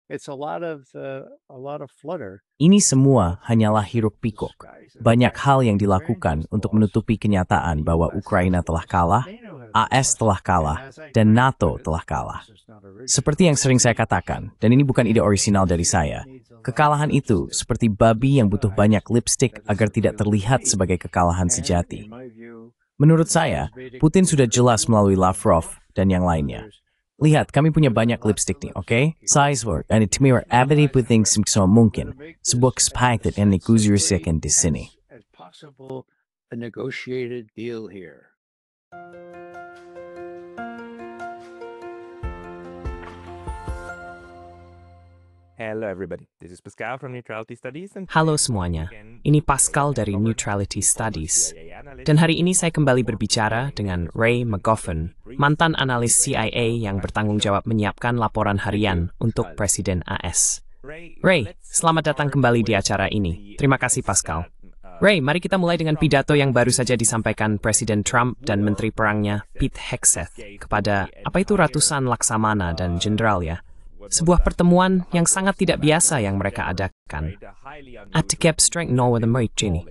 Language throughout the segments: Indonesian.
Ini semua hanyalah hiruk-pikuk. Banyak hal yang dilakukan untuk menutupi kenyataan bahwa Ukraina telah kalah, AS telah kalah, dan NATO telah kalah. Seperti yang sering saya katakan, dan ini bukan ide orisinal dari saya, kekalahan itu seperti babi yang butuh banyak lipstik agar tidak terlihat sebagai kekalahan sejati. Menurut saya, Putin sudah jelas melalui Lavrov dan yang lainnya. Lihat, kami punya banyak lipstick nih, oke? Size word, and it me abadi puting semua mungkin. Sebuah kesepakatan yang negosiasikan di sini. Hello everybody, this is Pascal from Neutrality Studies. Halo semuanya, ini Pascal dari Neutrality Studies. Dan hari ini saya kembali berbicara dengan Ray McGoffin, mantan analis CIA yang bertanggung jawab menyiapkan laporan harian untuk Presiden AS. Ray, selamat datang kembali di acara ini. Terima kasih Pascal. Ray, mari kita mulai dengan pidato yang baru saja disampaikan Presiden Trump dan Menteri Perangnya Pete Hegseth kepada ratusan laksamana dan jenderal ya. Sebuah pertemuan yang sangat tidak biasa yang mereka adakan. At the Cap Strength Northern Merchini.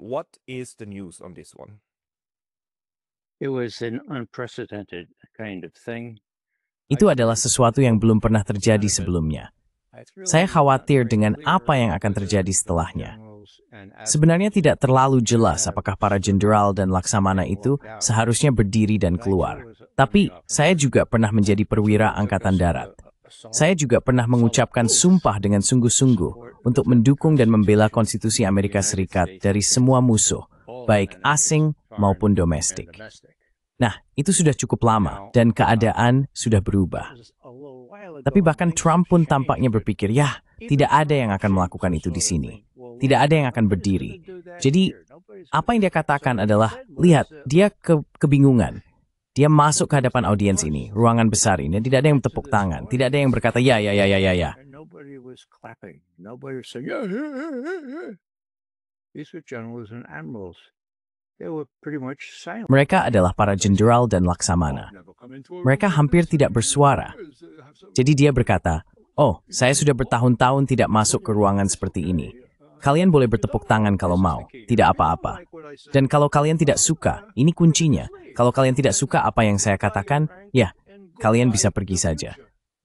What is the news on this one? It was an unprecedented kind of thing. Itu adalah sesuatu yang belum pernah terjadi sebelumnya. Saya khawatir dengan apa yang akan terjadi setelahnya. Sebenarnya tidak terlalu jelas apakah para jenderal dan laksamana itu seharusnya berdiri dan keluar. Tapi saya juga pernah menjadi perwira Angkatan Darat. Saya juga pernah mengucapkan sumpah dengan sungguh-sungguh untuk mendukung dan membela konstitusi Amerika Serikat dari semua musuh, baik asing maupun domestik. Nah, itu sudah cukup lama dan keadaan sudah berubah. Tapi bahkan Trump pun tampaknya berpikir, ya, tidak ada yang akan melakukan itu di sini. Tidak ada yang akan berdiri. Jadi, apa yang dia katakan adalah, lihat, dia kebingungan. Dia masuk ke hadapan audiens ini, ruangan besar ini, tidak ada yang tepuk tangan, tidak ada yang berkata, ya. Mereka adalah para jenderal dan laksamana. Mereka hampir tidak bersuara. Jadi dia berkata, oh, saya sudah bertahun-tahun tidak masuk ke ruangan seperti ini. Kalian boleh bertepuk tangan kalau mau, tidak apa-apa. Dan kalau kalian tidak suka, ini kuncinya. Kalau kalian tidak suka apa yang saya katakan, ya, kalian bisa pergi saja.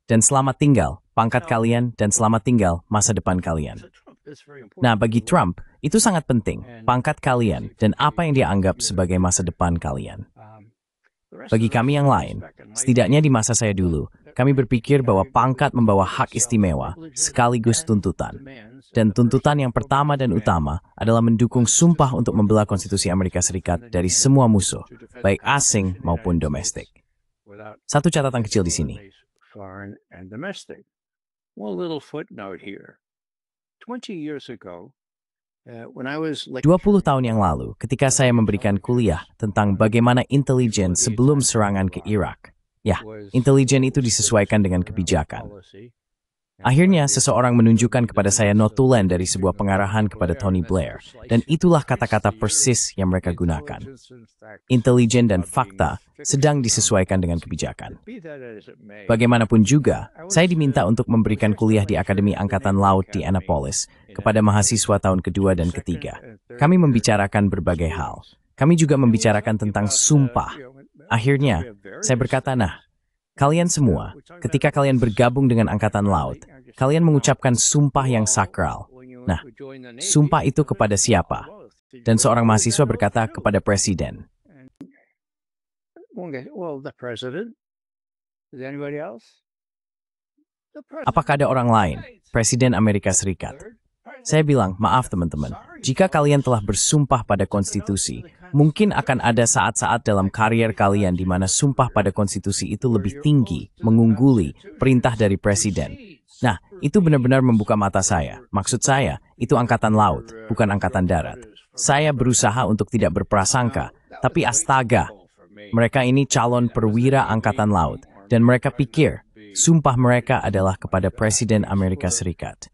Dan selamat tinggal pangkat kalian dan selamat tinggal masa depan kalian. Nah, bagi Trump, itu sangat penting, pangkat kalian dan apa yang dia anggap sebagai masa depan kalian. Bagi kami yang lain, setidaknya di masa saya dulu, kami berpikir bahwa pangkat membawa hak istimewa sekaligus tuntutan. Dan tuntutan yang pertama dan utama adalah mendukung sumpah untuk membela konstitusi Amerika Serikat dari semua musuh, baik asing maupun domestik. Satu catatan kecil di sini. 20 tahun yang lalu, ketika saya memberikan kuliah tentang bagaimana intelijen sebelum serangan ke Irak, ya, intelijen itu disesuaikan dengan kebijakan. Akhirnya, seseorang menunjukkan kepada saya notulen dari sebuah pengarahan kepada Tony Blair, dan itulah kata-kata persis yang mereka gunakan. Intelijen dan fakta sedang disesuaikan dengan kebijakan. Bagaimanapun juga, saya diminta untuk memberikan kuliah di Akademi Angkatan Laut di Annapolis kepada mahasiswa tahun kedua dan ketiga. Kami membicarakan berbagai hal. Kami juga membicarakan tentang sumpah. Akhirnya, saya berkata, nah, kalian semua, ketika kalian bergabung dengan Angkatan Laut, kalian mengucapkan sumpah yang sakral. Nah, sumpah itu kepada siapa? Dan seorang mahasiswa berkata kepada Presiden. Apakah ada orang lain? Presiden Amerika Serikat. Saya bilang, maaf teman-teman, jika kalian telah bersumpah pada konstitusi, mungkin akan ada saat-saat dalam karier kalian di mana sumpah pada konstitusi itu lebih tinggi, mengungguli perintah dari presiden. Nah, itu benar-benar membuka mata saya. Maksud saya, itu Angkatan Laut, bukan Angkatan Darat. Saya berusaha untuk tidak berprasangka, tapi astaga, mereka ini calon perwira Angkatan Laut, dan mereka pikir, sumpah mereka adalah kepada Presiden Amerika Serikat.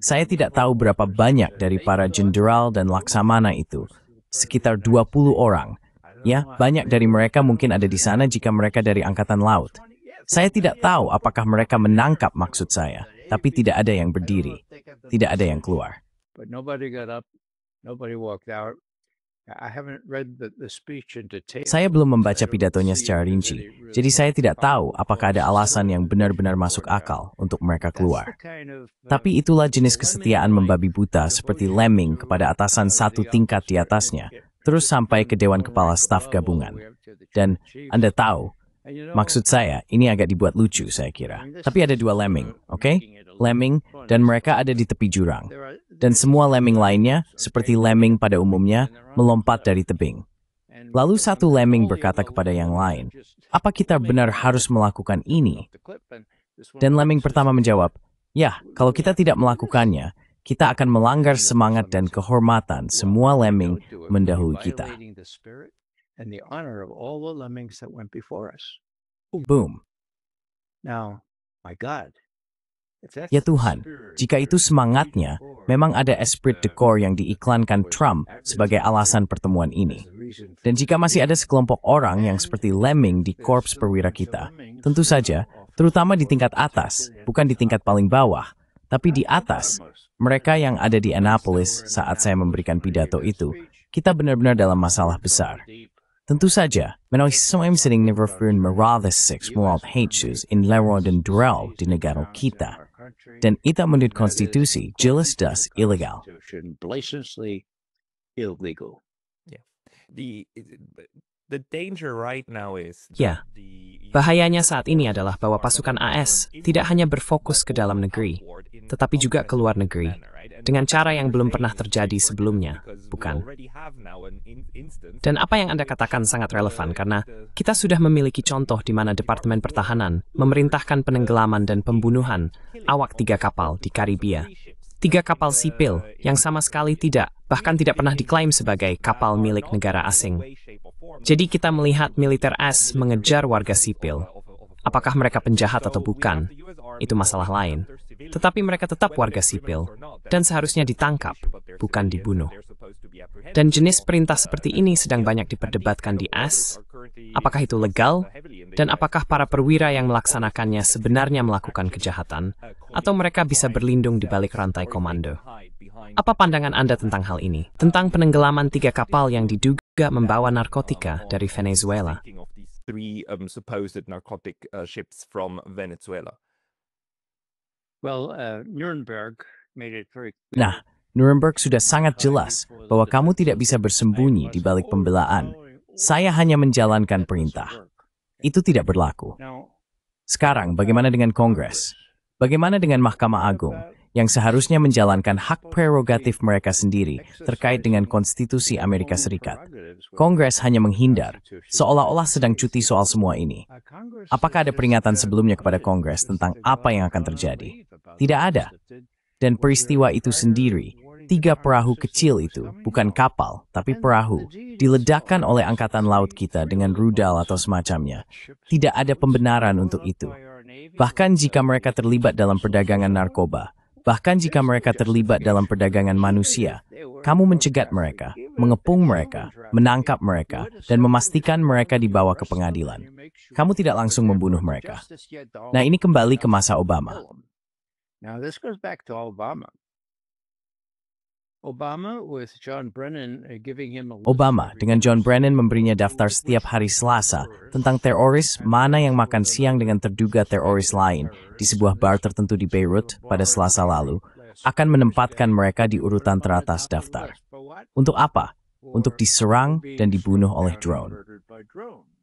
Saya tidak tahu berapa banyak dari para jenderal dan laksamana itu, sekitar 20 orang. Ya, banyak dari mereka mungkin ada di sana jika mereka dari Angkatan Laut. Saya tidak tahu apakah mereka menangkap maksud saya. tapi tidak ada yang berdiri. Tidak ada yang keluar. But nobody got up, nobody walked out. I haven't read the speech in detail. Saya belum membaca pidatonya secara rinci, jadi saya tidak tahu apakah ada alasan yang benar-benar masuk akal untuk mereka keluar. Tapi itulah jenis kesetiaan membabi buta seperti Lemming kepada atasan satu tingkat di atasnya, terus sampai ke Dewan Kepala Staf Gabungan. Dan Anda tahu, maksud saya, ini agak dibuat lucu saya kira. Tapi ada dua Lemming, oke? Lemming, dan mereka ada di tepi jurang. Dan semua Lemming lainnya, seperti Lemming pada umumnya, melompat dari tebing. Lalu satu Lemming berkata kepada yang lain, "Apa kita benar harus melakukan ini?" Dan Lemming pertama menjawab, "Ya, kalau kita tidak melakukannya, kita akan melanggar semangat dan kehormatan semua Lemming mendahului kita." Boom. Now, my God. Ya Tuhan, jika itu semangatnya, memang ada esprit de corps yang diiklankan Trump sebagai alasan pertemuan ini. Dan jika masih ada sekelompok orang yang seperti Lemming di korps perwira kita, tentu saja, terutama di tingkat atas, bukan di tingkat paling bawah, tapi di atas, mereka yang ada di Annapolis saat saya memberikan pidato itu, kita benar-benar dalam masalah besar. Tentu saja, menolak semua sering neverfirn meralis seks moral hatches in Leroy dan Durrell di negara kita. Dan itu menurut konstitusi jelas-jelas ilegal. The danger right now is Ya, bahayanya saat ini adalah bahwa pasukan AS tidak hanya berfokus ke dalam negeri, tetapi juga ke luar negeri, dengan cara yang belum pernah terjadi sebelumnya, bukan? Dan apa yang Anda katakan sangat relevan karena kita sudah memiliki contoh di mana Departemen Pertahanan memerintahkan penenggelaman dan pembunuhan awak 3 kapal di Karibia. 3 kapal sipil yang sama sekali bahkan tidak pernah diklaim sebagai kapal milik negara asing. Jadi kita melihat militer AS mengejar warga sipil. Apakah mereka penjahat atau bukan? Itu masalah lain. Tetapi mereka tetap warga sipil dan seharusnya ditangkap, bukan dibunuh. Dan jenis perintah seperti ini sedang banyak diperdebatkan di AS. Apakah itu legal? Dan apakah para perwira yang melaksanakannya sebenarnya melakukan kejahatan? Atau mereka bisa berlindung di balik rantai komando? Apa pandangan Anda tentang hal ini? Tentang penenggelaman 3 kapal yang diduga membawa narkotika dari Venezuela? 3 supposed narcotic ships from Venezuela. Well, Nuremberg made it very clear. Nah, Nuremberg sudah sangat jelas bahwa kamu tidak bisa bersembunyi di balik pembelaan. Saya hanya menjalankan perintah. Itu tidak berlaku. Sekarang, bagaimana dengan Kongres? Bagaimana dengan Mahkamah Agung yang seharusnya menjalankan hak prerogatif mereka sendiri terkait dengan konstitusi Amerika Serikat? Kongres hanya menghindar, seolah-olah sedang cuti soal semua ini. Apakah ada peringatan sebelumnya kepada Kongres tentang apa yang akan terjadi? Tidak ada. Dan peristiwa itu sendiri, 3 perahu kecil itu, bukan kapal, tapi perahu, diledakkan oleh Angkatan Laut kita dengan rudal atau semacamnya. Tidak ada pembenaran untuk itu. Bahkan jika mereka terlibat dalam perdagangan narkoba, bahkan jika mereka terlibat dalam perdagangan manusia, kamu mencegat mereka, mengepung mereka, menangkap mereka, dan memastikan mereka dibawa ke pengadilan. Kamu tidak langsung membunuh mereka. Nah, ini kembali ke masa Obama. Now this goes back to Obama. Obama with John Brennan giving him a list Obama dengan John Brennan memberinya daftar setiap hari Selasa tentang teroris mana yang makan siang dengan terduga teroris lain di sebuah bar tertentu di Beirut pada Selasa lalu, akan menempatkan mereka di urutan teratas daftar. Untuk apa? Untuk diserang dan dibunuh oleh drone.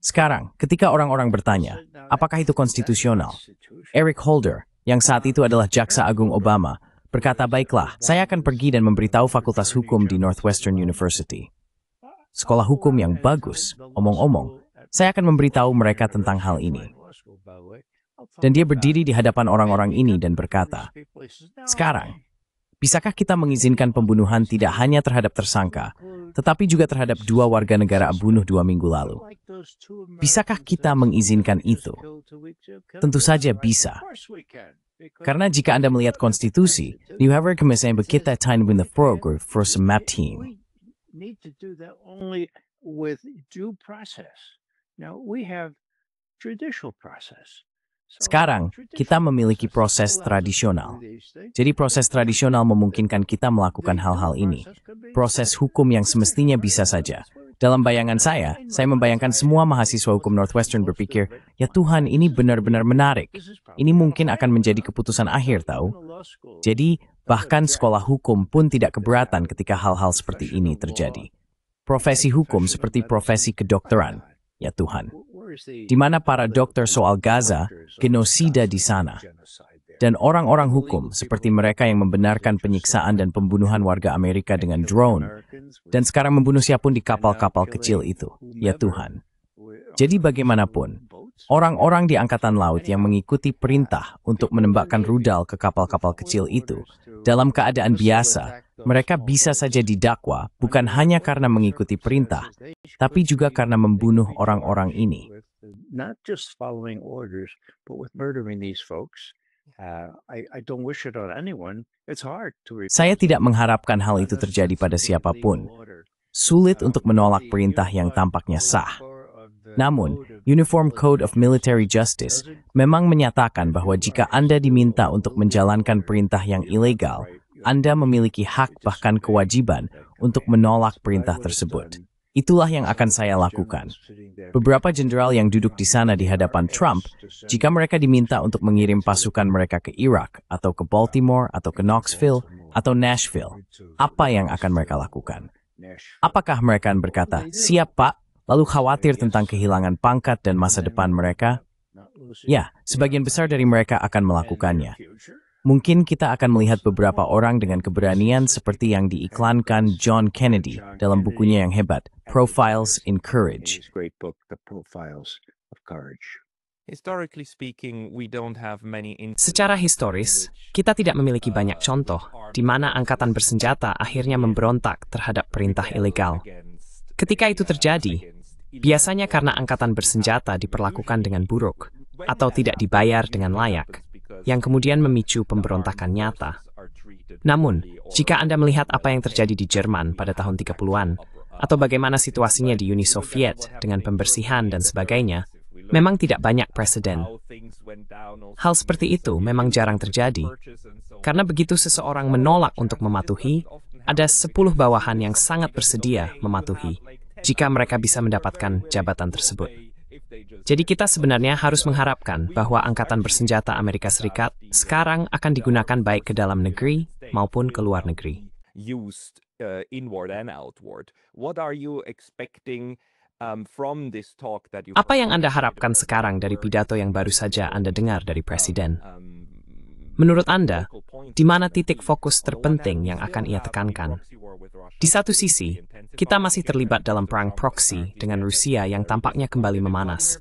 Sekarang, ketika orang-orang bertanya, apakah itu konstitusional? Eric Holder, yang saat itu adalah Jaksa Agung Obama, berkata, baiklah, saya akan pergi dan memberitahu Fakultas Hukum di Northwestern University. Sekolah hukum yang bagus, omong-omong, saya akan memberitahu mereka tentang hal ini. Dan dia berdiri di hadapan orang-orang ini dan berkata, sekarang, bisakah kita mengizinkan pembunuhan tidak hanya terhadap tersangka, tetapi juga terhadap 2 warga negara bunuh 2 minggu lalu? Bisakah kita mengizinkan itu? Tentu saja bisa. Karena jika Anda melihat konstitusi, you have recommended kita time win the program for some map team. We need to do that only with due process. Now we have judicial process. Sekarang, kita memiliki proses tradisional. Jadi proses tradisional memungkinkan kita melakukan hal-hal ini. Proses hukum yang semestinya bisa saja. Dalam bayangan saya membayangkan semua mahasiswa hukum Northwestern berpikir, ya Tuhan, ini benar-benar menarik. Ini mungkin akan menjadi keputusan akhir, tahu? Jadi, bahkan sekolah hukum pun tidak keberatan ketika hal-hal seperti ini terjadi. Profesi hukum seperti profesi kedokteran, ya Tuhan. Di mana para dokter soal Gaza, genosida di sana. Dan orang-orang hukum seperti mereka yang membenarkan penyiksaan dan pembunuhan warga Amerika dengan drone, dan sekarang membunuh siapapun di kapal-kapal kecil itu, ya Tuhan. Jadi bagaimanapun, orang-orang di Angkatan Laut yang mengikuti perintah untuk menembakkan rudal ke kapal-kapal kecil itu, dalam keadaan biasa, mereka bisa saja didakwa bukan hanya karena mengikuti perintah, tapi juga karena membunuh orang-orang ini. Not just following orders, but with murdering these folks. I don't wish it on anyone. It's hard to. Saya tidak mengharapkan hal itu terjadi pada siapapun. Sulit untuk menolak perintah yang tampaknya sah. Namun, Uniform Code of Military Justice memang menyatakan bahwa jika Anda diminta untuk menjalankan perintah yang ilegal, Anda memiliki hak bahkan kewajiban untuk menolak perintah tersebut. Itulah yang akan saya lakukan. Beberapa jenderal yang duduk di sana di hadapan Trump, jika mereka diminta untuk mengirim pasukan mereka ke Irak, atau ke Baltimore, atau ke Knoxville, atau Nashville, apa yang akan mereka lakukan? Apakah mereka akan berkata, "Siap, Pak," lalu khawatir tentang kehilangan pangkat dan masa depan mereka? Ya, sebagian besar dari mereka akan melakukannya. Mungkin kita akan melihat beberapa orang dengan keberanian seperti yang diiklankan John Kennedy dalam bukunya yang hebat, Profiles in Courage. Historically speaking, we don't have many Secara historis, kita tidak memiliki banyak contoh di mana angkatan bersenjata akhirnya memberontak terhadap perintah ilegal. Ketika itu terjadi, biasanya karena angkatan bersenjata diperlakukan dengan buruk atau tidak dibayar dengan layak, yang kemudian memicu pemberontakan nyata. Namun, jika Anda melihat apa yang terjadi di Jerman pada tahun 30-an, atau bagaimana situasinya di Uni Soviet dengan pembersihan dan sebagainya, memang tidak banyak presiden. Hal seperti itu memang jarang terjadi, karena begitu seseorang menolak untuk mematuhi, ada 10 bawahan yang sangat bersedia mematuhi, jika mereka bisa mendapatkan jabatan tersebut. Jadi kita sebenarnya harus mengharapkan bahwa angkatan bersenjata Amerika Serikat sekarang akan digunakan baik ke dalam negeri maupun ke luar negeri. used inward and outward. What are you expecting from this talk that you? Apa yang Anda harapkan sekarang dari pidato yang baru saja Anda dengar dari Presiden? Menurut Anda, di mana titik fokus terpenting yang akan ia tekankan? Di satu sisi, kita masih terlibat dalam perang proksi dengan Rusia yang tampaknya kembali memanas.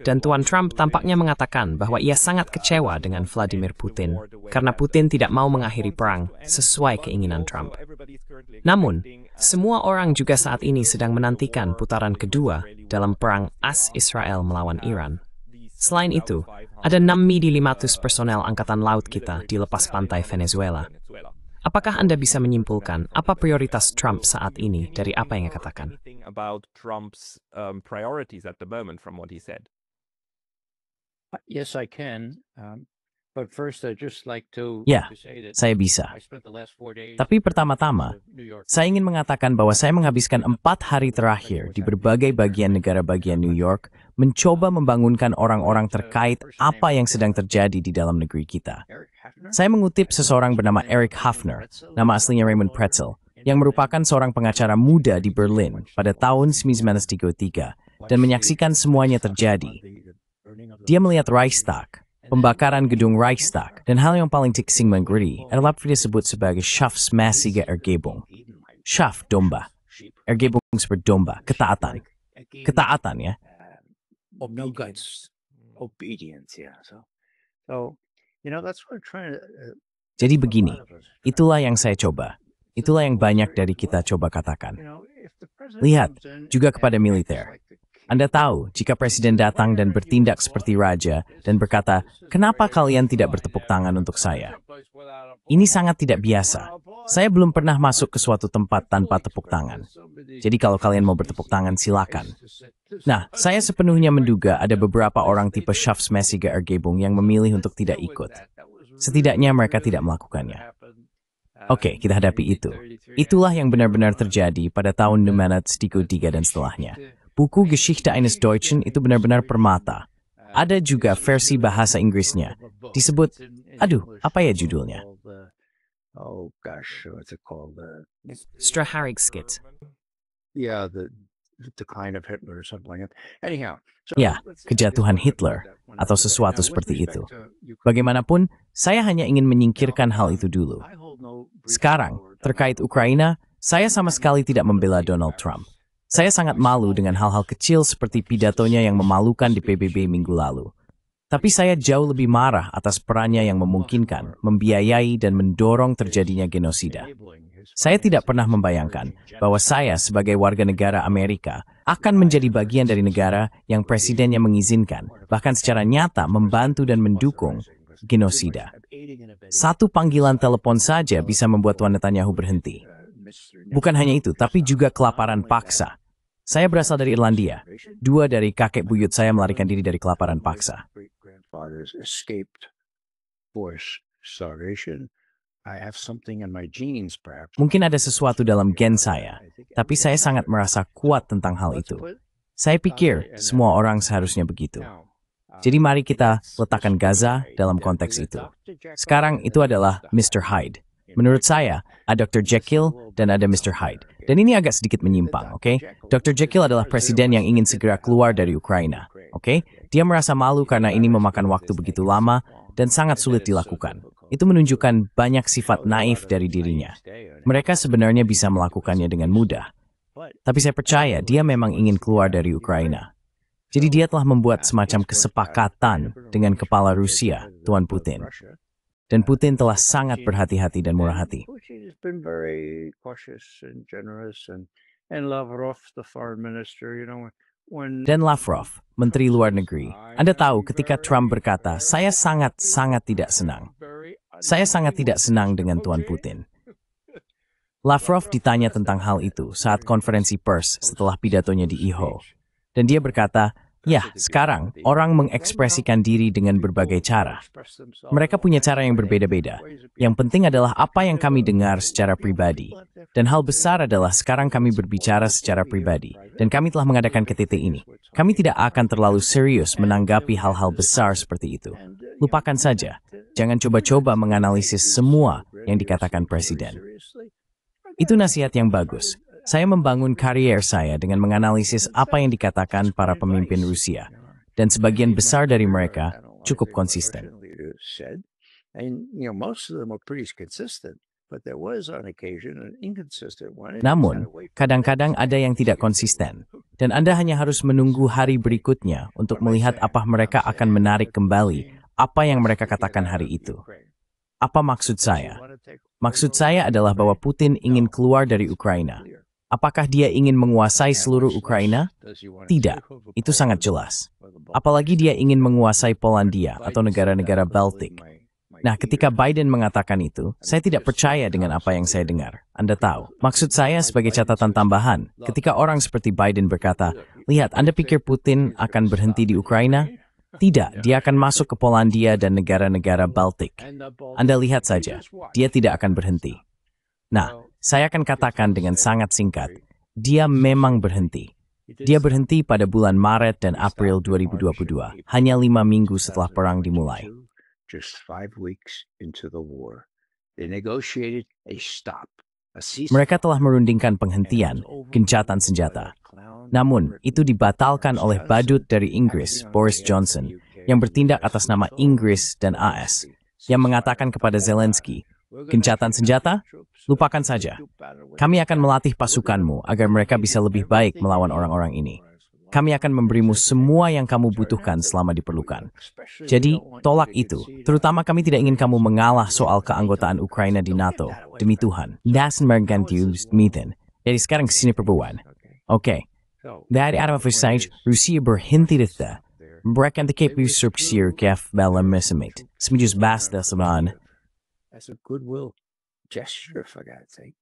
Dan Tuan Trump tampaknya mengatakan bahwa ia sangat kecewa dengan Vladimir Putin karena Putin tidak mau mengakhiri perang sesuai keinginan Trump. Namun, semua orang juga saat ini sedang menantikan putaran kedua dalam perang AS Israel melawan Iran. Selain itu, ada 6.500 personel Angkatan Laut kita di lepas pantai Venezuela. Apakah Anda bisa menyimpulkan apa prioritas Trump saat ini dari apa yang ia katakan? About Trump's priorities at the moment from what he said. Yes, I can. But first, I'd just like to Ya, say that saya bisa. I spent the last 4 days Tapi pertama-tama, in New York. saya ingin mengatakan bahwa saya menghabiskan 4 hari terakhir di berbagai bagian negara bagian New York mencoba membangunkan orang-orang terkait apa yang sedang terjadi di dalam negeri kita. Eric Hafner? Saya mengutip seseorang bernama Eric Hafner, nama aslinya Raymond Pretzel, yang merupakan seorang pengacara muda di Berlin pada tahun 1933 dan menyaksikan semuanya terjadi. Dia melihat Reichstag, pembakaran gedung Reichstag, dan hal yang paling tiksing menggeri adalah apa disebut sebagai Schafsmäßige Ergebung. Schaf, domba. Ergebung seperti domba, ketaatan. Ketaatan ya. No guts, obedience, yeah. So, you know, that's what we're trying to. Jadi begini, itulah yang saya coba. Itulah yang banyak dari kita coba katakan. Lihat, juga kepada militer. Anda tahu, jika presiden datang dan bertindak seperti raja dan berkata, "Kenapa kalian tidak bertepuk tangan untuk saya?" Ini sangat tidak biasa. Saya belum pernah masuk ke suatu tempat tanpa tepuk tangan. Jadi kalau kalian mau bertepuk tangan, silakan. Nah, saya sepenuhnya menduga ada beberapa orang tipe Schaffsmäßige Ergebung yang memilih untuk tidak ikut. Setidaknya mereka tidak melakukannya. Oke, kita hadapi itu. Itulah yang benar-benar terjadi pada tahun 1933 dan setelahnya. Buku Geschichte eines Deutschen itu benar-benar permata. Ada juga versi bahasa Inggrisnya. Disebut, apa ya judulnya? Oh gosh, what's it called? Straharigskit. Yeah, the decline of Hitler or something like that. Anyhow, Ya, kejatuhan Hitler atau sesuatu seperti itu. Bagaimanapun, saya hanya ingin menyingkirkan hal itu dulu. Sekarang, terkait Ukraina, saya sama sekali tidak membela Donald Trump. Saya sangat malu dengan hal-hal kecil seperti pidatonya yang memalukan di PBB minggu lalu. Tapi saya jauh lebih marah atas perannya yang memungkinkan, membiayai dan mendorong terjadinya genosida. Saya tidak pernah membayangkan bahwa saya sebagai warga negara Amerika akan menjadi bagian dari negara yang presidennya mengizinkan, bahkan secara nyata membantu dan mendukung genosida. Satu panggilan telepon saja bisa membuat Tuan Netanyahu berhenti. Bukan hanya itu, tapi juga kelaparan paksa. Saya berasal dari Irlandia. 2 dari kakek buyut saya melarikan diri dari kelaparan paksa. Mungkin ada sesuatu dalam gen saya, tapi saya sangat merasa kuat tentang hal itu. Saya pikir semua orang seharusnya begitu. Jadi mari kita letakkan Gaza dalam konteks itu. Sekarang itu adalah Mr. Hyde. Menurut saya, ada Dr. Jekyll dan ada Mr. Hyde. Dan ini agak sedikit menyimpang, oke? Dr. Jekyll adalah presiden yang ingin segera keluar dari Ukraina, oke? Dia merasa malu karena ini memakan waktu begitu lama dan sangat sulit dilakukan. Itu menunjukkan banyak sifat naif dari dirinya. Mereka sebenarnya bisa melakukannya dengan mudah. Tapi saya percaya dia memang ingin keluar dari Ukraina. Jadi dia telah membuat semacam kesepakatan dengan kepala Rusia, Tuan Putin. Dan Putin telah sangat berhati-hati dan murah hati. Dan Lavrov, Menteri Luar Negeri, Anda tahu ketika Trump berkata, saya sangat tidak senang. Saya sangat tidak senang dengan Tuan Putin. Lavrov ditanya tentang hal itu saat konferensi pers setelah pidatonya di IHO. Dan dia berkata, ya, sekarang orang mengekspresikan diri dengan berbagai cara. Mereka punya cara yang berbeda-beda. Yang penting adalah apa yang kami dengar secara pribadi. Dan hal besar adalah sekarang kami berbicara secara pribadi. Dan kami telah mengadakan KTT ini. Kami tidak akan terlalu serius menanggapi hal-hal besar seperti itu. Lupakan saja. Jangan coba-coba menganalisis semua yang dikatakan presiden. Itu nasihat yang bagus. Saya membangun karier saya dengan menganalisis apa yang dikatakan para pemimpin Rusia. Dan sebagian besar dari mereka cukup konsisten. Namun, kadang-kadang ada yang tidak konsisten. Dan Anda hanya harus menunggu hari berikutnya untuk melihat apa mereka akan menarik kembali apa yang mereka katakan hari itu. Apa maksud saya? Maksud saya adalah bahwa Putin ingin keluar dari Ukraina. Apakah dia ingin menguasai seluruh Ukraina? Tidak, itu sangat jelas. Apalagi dia ingin menguasai Polandia atau negara-negara Baltik. Nah, ketika Biden mengatakan itu, saya tidak percaya dengan apa yang saya dengar. Anda tahu, maksud saya sebagai catatan tambahan, ketika orang seperti Biden berkata, lihat, Anda pikir Putin akan berhenti di Ukraina? Tidak, dia akan masuk ke Polandia dan negara-negara Baltik. Anda lihat saja, dia tidak akan berhenti. Nah, saya akan katakan dengan sangat singkat, dia memang berhenti. Dia berhenti pada bulan Maret dan April 2022, hanya 5 minggu setelah perang dimulai. Mereka telah merundingkan penghentian, gencatan senjata. Namun, itu dibatalkan oleh badut dari Inggris, Boris Johnson, yang bertindak atas nama Inggris dan AS, yang mengatakan kepada Zelensky, gencatan senjata? Lupakan saja. Kami akan melatih pasukanmu agar mereka bisa lebih baik melawan orang-orang ini. Kami akan memberimu semua yang kamu butuhkan selama diperlukan. Jadi, tolak itu. Terutama kami tidak ingin kamu mengalah soal keanggotaan Ukraina di NATO. Demi Tuhan. Jadi sekarang kesini perbuatan. Oke. Dari arah Versailles, Rusia berhenti di ta. Mereka untuk usurpsir kef dalam mesemit. Semijus bas da seban. That's a goodwill gesture, for God's sake.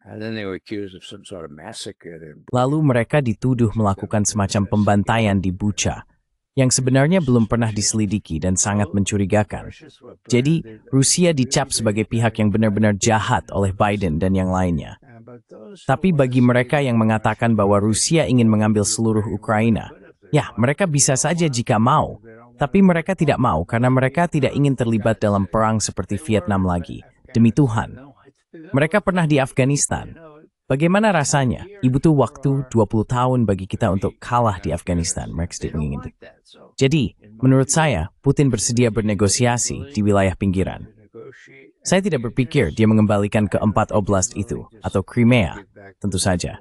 And then they were accused of some sort of massacre. Lalu mereka dituduh melakukan semacam pembantaian di Bucha, yang sebenarnya belum pernah diselidiki dan sangat mencurigakan. Jadi, Rusia dicap sebagai pihak yang benar-benar jahat oleh Biden dan yang lainnya. Tapi bagi mereka yang mengatakan bahwa Rusia ingin mengambil seluruh Ukraina, ya, mereka bisa saja jika mau. Tapi mereka tidak mau karena mereka tidak ingin terlibat dalam perang seperti Vietnam lagi. Demi Tuhan. Mereka pernah di Afghanistan. Bagaimana rasanya? Butuh waktu 20 tahun bagi kita untuk kalah di Afghanistan. Mereka tidak ingin itu. Jadi, menurut saya, Putin bersedia bernegosiasi di wilayah pinggiran. Saya tidak berpikir dia mengembalikan ke 4 oblast itu, atau Crimea, tentu saja.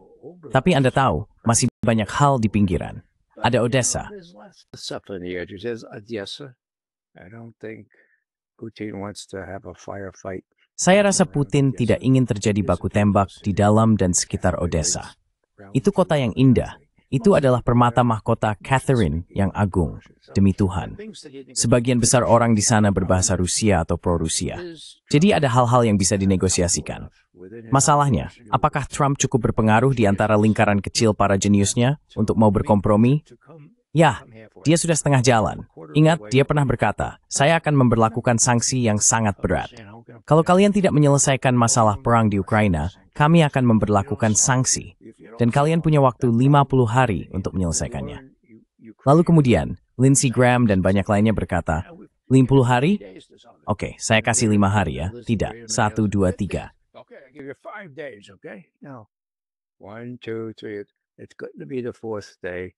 Tapi Anda tahu, masih banyak hal di pinggiran. Ada Odessa. I don't think Putin wants to have a firefight. Saya rasa Putin tidak ingin terjadi baku tembak di dalam dan sekitar Odessa. Itu kota yang indah. Itu adalah permata mahkota Catherine yang agung. Demi Tuhan. Sebagian besar orang di sana berbahasa Rusia atau pro-Rusia. Jadi ada hal-hal yang bisa dinegosiasikan. Masalahnya, apakah Trump cukup berpengaruh di antara lingkaran kecil para jeniusnya untuk mau berkompromi? Ya, dia sudah setengah jalan. Ingat, dia pernah berkata, saya akan memberlakukan sanksi yang sangat berat. Kalau kalian tidak menyelesaikan masalah perang di Ukraina, kami akan memberlakukan sanksi. Dan kalian punya waktu 50 hari untuk menyelesaikannya. Lalu kemudian, Lindsey Graham dan banyak lainnya berkata, 50 hari? Oke, saya kasih 5 hari ya. Tidak, 1, 2, 3. Give you 5 days, okay? No. 1, 2, 3. It's going to be the 4th day.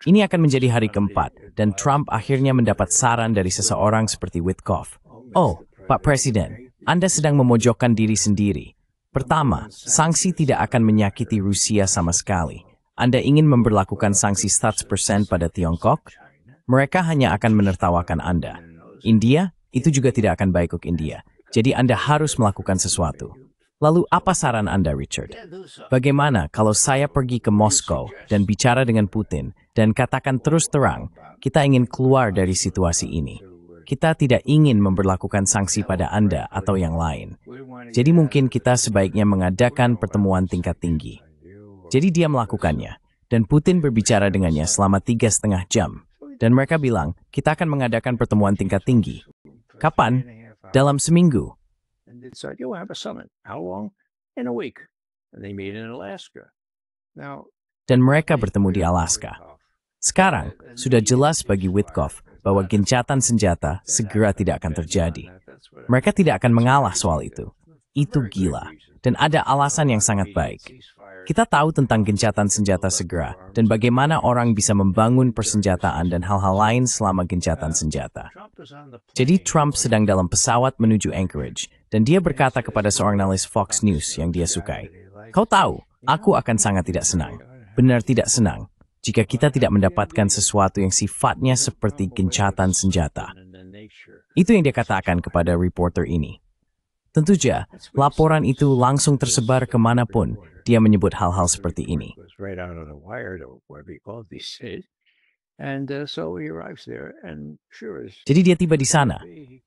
Ini akan menjadi hari keempat, dan Trump akhirnya mendapat saran dari seseorang seperti Witkoff. Oh, Pak Presiden, Anda sedang memojokkan diri sendiri. Pertama, sanksi tidak akan menyakiti Rusia sama sekali. Anda ingin memberlakukan sanksi 100% pada Tiongkok? Mereka hanya akan menertawakan Anda. India, itu juga tidak akan baik untuk India. Jadi Anda harus melakukan sesuatu. Lalu apa saran Anda, Richard? Bagaimana kalau saya pergi ke Moskow dan bicara dengan Putin dan katakan terus terang, kita ingin keluar dari situasi ini. Kita tidak ingin memberlakukan sanksi pada Anda atau yang lain. Jadi mungkin kita sebaiknya mengadakan pertemuan tingkat tinggi. Jadi dia melakukannya, dan Putin berbicara dengannya selama 3,5 jam. Dan mereka bilang, kita akan mengadakan pertemuan tingkat tinggi. Kapan? Dalam seminggu. And they said, you'll have a summit. How long? In a week. And they meet in Alaska. Now, Dan mereka bertemu di Alaska. Sekarang, sudah jelas bagi Witkoff bahwa gencatan senjata segera tidak akan terjadi. Mereka tidak akan mengalah soal itu. Itu gila. Dan ada alasan yang sangat baik. Kita tahu tentang gencatan senjata segera dan bagaimana orang bisa membangun persenjataan dan hal-hal lain selama gencatan senjata. Jadi Trump sedang dalam pesawat menuju Anchorage dan dia berkata kepada seorang analis Fox News yang dia sukai, "Kau tahu, aku akan sangat tidak senang, benar tidak senang, jika kita tidak mendapatkan sesuatu yang sifatnya seperti gencatan senjata." Itu yang dia katakan kepada reporter ini. Tentu saja, laporan itu langsung tersebar kemanapun dia menyebut hal-hal seperti ini. Jadi dia tiba di sana,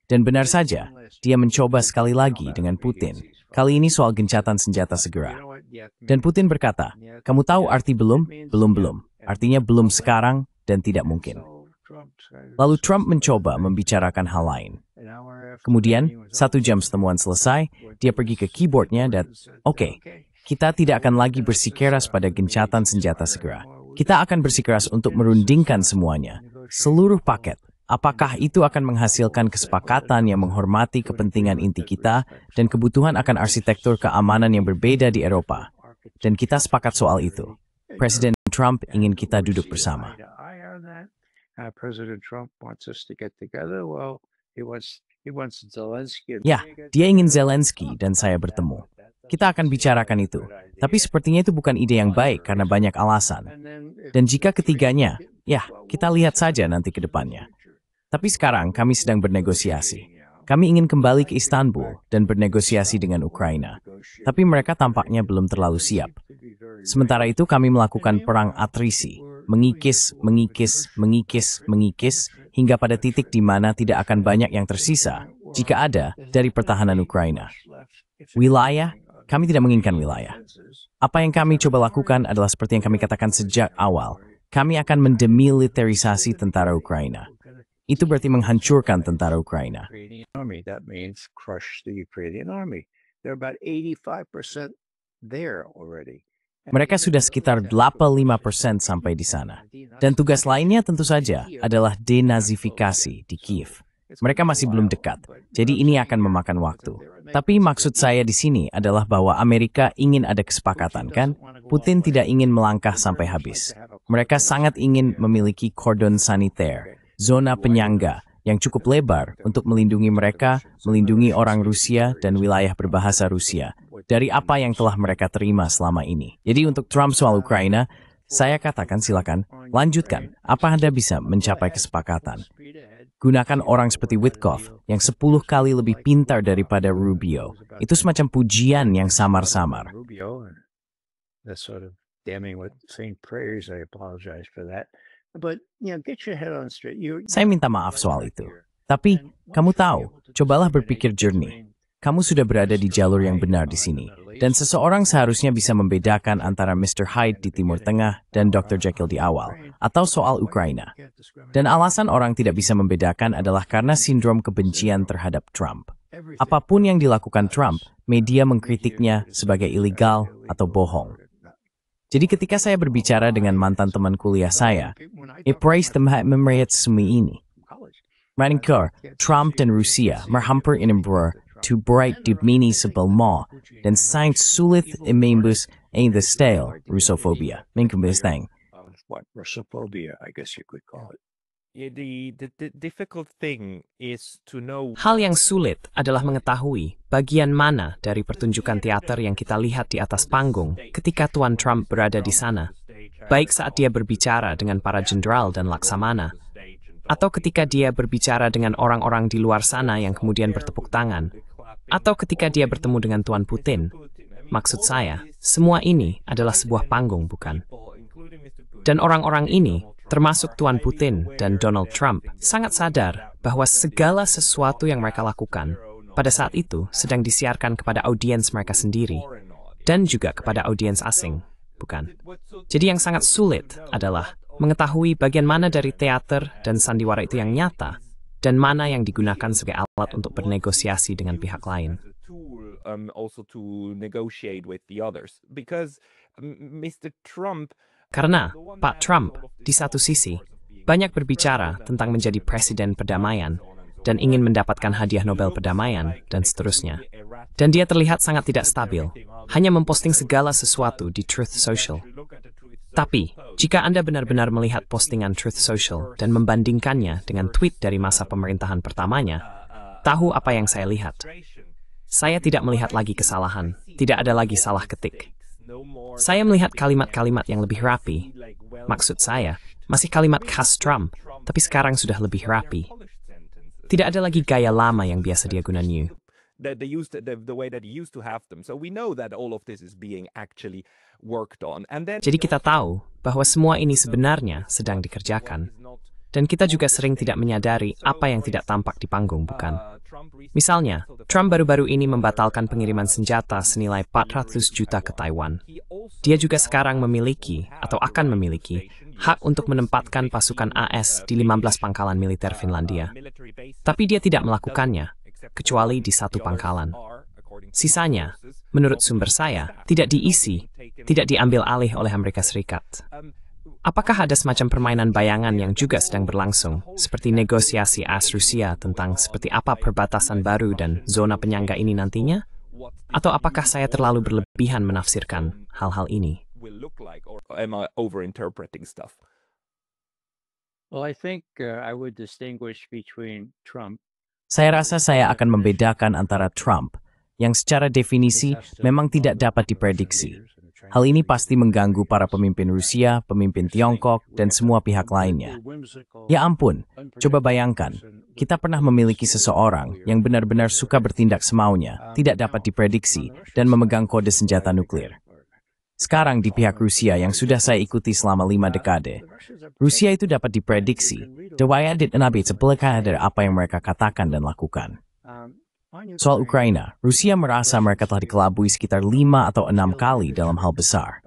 dan benar saja, dia mencoba sekali lagi dengan Putin. Kali ini soal gencatan senjata segera. Dan Putin berkata, kamu tahu arti belum? Belum. Artinya belum sekarang dan tidak mungkin. Lalu Trump mencoba membicarakan hal lain. Kemudian, 1 jam setemuan selesai, dia pergi ke keyboardnya dan, oke, kita tidak akan lagi bersikeras pada gencatan senjata segera. Kita akan bersikeras untuk merundingkan semuanya. Seluruh paket. Apakah itu akan menghasilkan kesepakatan yang menghormati kepentingan inti kita dan kebutuhan akan arsitektur keamanan yang berbeda di Eropa? Dan kita sepakat soal itu. Presiden Trump ingin kita duduk bersama. President Trump wants us to get together. Well, he wants Zelensky. Ya, dia ingin Zelensky dan saya bertemu. Kita akan bicarakan itu. Tapi sepertinya itu bukan ide yang baik karena banyak alasan. Dan jika ketiganya, ya, kita lihat saja nanti ke depannya. Tapi sekarang kami sedang bernegosiasi. Kami ingin kembali ke Istanbul dan bernegosiasi dengan Ukraina. Tapi mereka tampaknya belum terlalu siap. Sementara itu kami melakukan perang atrisi. Mengikis, hingga pada titik di mana tidak akan banyak yang tersisa, jika ada, dari pertahanan Ukraina. Wilayah, Kami tidak menginginkan wilayah. Apa yang kami coba lakukan adalah seperti yang kami katakan sejak awal. Kami akan mendemilitarisasi tentara Ukraina. Itu berarti menghancurkan tentara Ukraina. Army, that means crush the Ukrainian army. They're about 85% there already. Mereka sudah sekitar 85% sampai di sana. Dan tugas lainnya tentu saja adalah denazifikasi di Kiev. Mereka masih belum dekat, jadi ini akan memakan waktu. Tapi maksud saya di sini adalah bahwa Amerika ingin ada kesepakatan, kan? Putin tidak ingin melangkah sampai habis. Mereka sangat ingin memiliki kordon saniter, zona penyangga yang cukup lebar untuk melindungi mereka, melindungi orang Rusia dan wilayah berbahasa Rusia dari apa yang telah mereka terima selama ini. Jadi untuk Trump soal Ukraina, saya katakan silakan, lanjutkan. Apa Anda bisa mencapai kesepakatan? Gunakan orang seperti Witkoff yang 10 kali lebih pintar daripada Rubio. Itu semacam pujian yang samar-samar. That's sort of damning with faint prayers. I apologize for that. But, get your head on straight. Saya minta maaf soal itu. Tapi, kamu tahu, cobalah berpikir jernih. Kamu sudah berada di jalur yang benar di sini. Dan seseorang seharusnya bisa membedakan antara Mr. Hyde di Timur Tengah dan Dr. Jekyll di awal, atau soal Ukraina. Dan alasan orang tidak bisa membedakan adalah karena sindrom kebencian terhadap Trump. Apapun yang dilakukan Trump, media mengkritiknya sebagai ilegal atau bohong. Jadi ketika saya berbicara dengan mantan teman kuliah saya, praise melihat semua ini. Manikor, Trump dan Rusia merhampir inimbror to bright dimini sebelum dan sangat sulit membus the style Russophobia. Mengkembang. What Russophobia, I guess you could call it. The difficult thing is to know. Hal yang sulit adalah mengetahui bagian mana dari pertunjukan teater yang kita lihat di atas panggung ketika Tuan Trump berada di sana, baik saat dia berbicara dengan para jenderal dan laksamana, atau ketika dia berbicara dengan orang-orang di luar sana yang kemudian bertepuk tangan, atau ketika dia bertemu dengan Tuan Putin. Maksud saya, semua ini adalah sebuah panggung, bukan? Dan orang-orang ini, termasuk Tuan Putin dan Donald Trump, sangat sadar bahwa segala sesuatu yang mereka lakukan pada saat itu sedang disiarkan kepada audiens mereka sendiri dan juga kepada audiens asing, bukan? Jadi yang sangat sulit adalah mengetahui bagian mana dari teater dan sandiwara itu yang nyata dan mana yang digunakan sebagai alat untuk bernegosiasi dengan pihak lain. Also to negotiate with the others, because Mr. Trump. Karena Pak Trump, di satu sisi, banyak berbicara tentang menjadi presiden perdamaian dan ingin mendapatkan hadiah Nobel perdamaian dan seterusnya. Dan dia terlihat sangat tidak stabil, hanya memposting segala sesuatu di Truth Social. Tapi, jika Anda benar-benar melihat postingan Truth Social dan membandingkannya dengan tweet dari masa pemerintahan pertamanya, tahu apa yang saya lihat. Saya tidak melihat lagi kesalahan, tidak ada lagi salah ketik. Saya melihat kalimat-kalimat yang lebih rapi. Maksud saya, masih kalimat khas Trump, tapi sekarang sudah lebih rapi. Tidak ada lagi gaya lama yang biasa dia gunakan. Jadi kita tahu bahwa semua ini sebenarnya sedang dikerjakan. Dan kita juga sering tidak menyadari apa yang tidak tampak di panggung, bukan? Misalnya, Trump baru-baru ini membatalkan pengiriman senjata senilai 400 juta ke Taiwan. Dia juga sekarang memiliki, atau akan memiliki, hak untuk menempatkan pasukan AS di 15 pangkalan militer Finlandia. Tapi dia tidak melakukannya, kecuali di satu pangkalan. Sisanya, menurut sumber saya, tidak diisi, tidak diambil alih oleh Amerika Serikat. Apakah ada semacam permainan bayangan yang juga sedang berlangsung, seperti negosiasi AS Rusia tentang seperti apa perbatasan baru dan zona penyangga ini nantinya? Atau apakah saya terlalu berlebihan menafsirkan hal-hal ini? Well, I think I would distinguish between Trump. Saya rasa saya akan membedakan antara Trump, yang secara definisi memang tidak dapat diprediksi. Hal ini pasti mengganggu para pemimpin Rusia, pemimpin Tiongkok, dan semua pihak lainnya. Ya ampun, coba bayangkan, kita pernah memiliki seseorang yang benar-benar suka bertindak semaunya, tidak dapat diprediksi, dan memegang kode senjata nuklir. Sekarang di pihak Rusia yang sudah saya ikuti selama 5 dekade, Rusia itu dapat diprediksi, dewaya ditanabi sebelakang dari apa yang mereka katakan dan lakukan. Soal Ukraina, Rusia merasa mereka telah dikelabui sekitar 5 atau 6 kali dalam hal besar.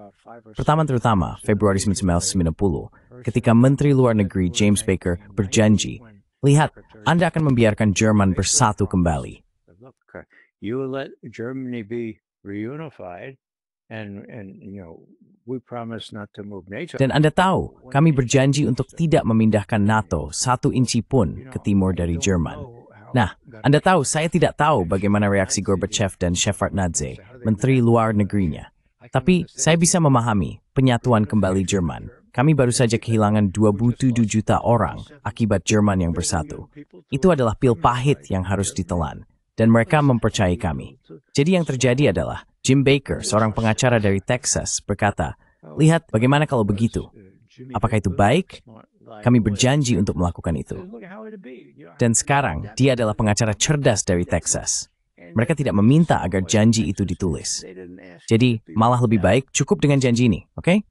Pertama terutama, Februari 1990, ketika Menteri Luar Negeri James Baker berjanji, lihat, Anda akan membiarkan Jerman bersatu kembali. You let Germany be reunified, and we promise not to move NATO. Dan Anda tahu, kami berjanji untuk tidak memindahkan NATO 1 inci pun ke timur dari Jerman. Nah, Anda tahu, saya tidak tahu bagaimana reaksi Gorbachev dan Shevardnadze, Menteri Luar Negerinya. Tapi, saya bisa memahami penyatuan kembali Jerman. Kami baru saja kehilangan 27 juta orang akibat Jerman yang bersatu. Itu adalah pil pahit yang harus ditelan. Dan mereka mempercayai kami. Jadi yang terjadi adalah, Jim Baker, seorang pengacara dari Texas, berkata, lihat bagaimana kalau begitu. Apakah itu baik? Kami berjanji untuk melakukan itu. Dan sekarang, dia adalah pengacara cerdas dari Texas. Mereka tidak meminta agar janji itu ditulis. Jadi, malah lebih baik cukup dengan janji ini, oke?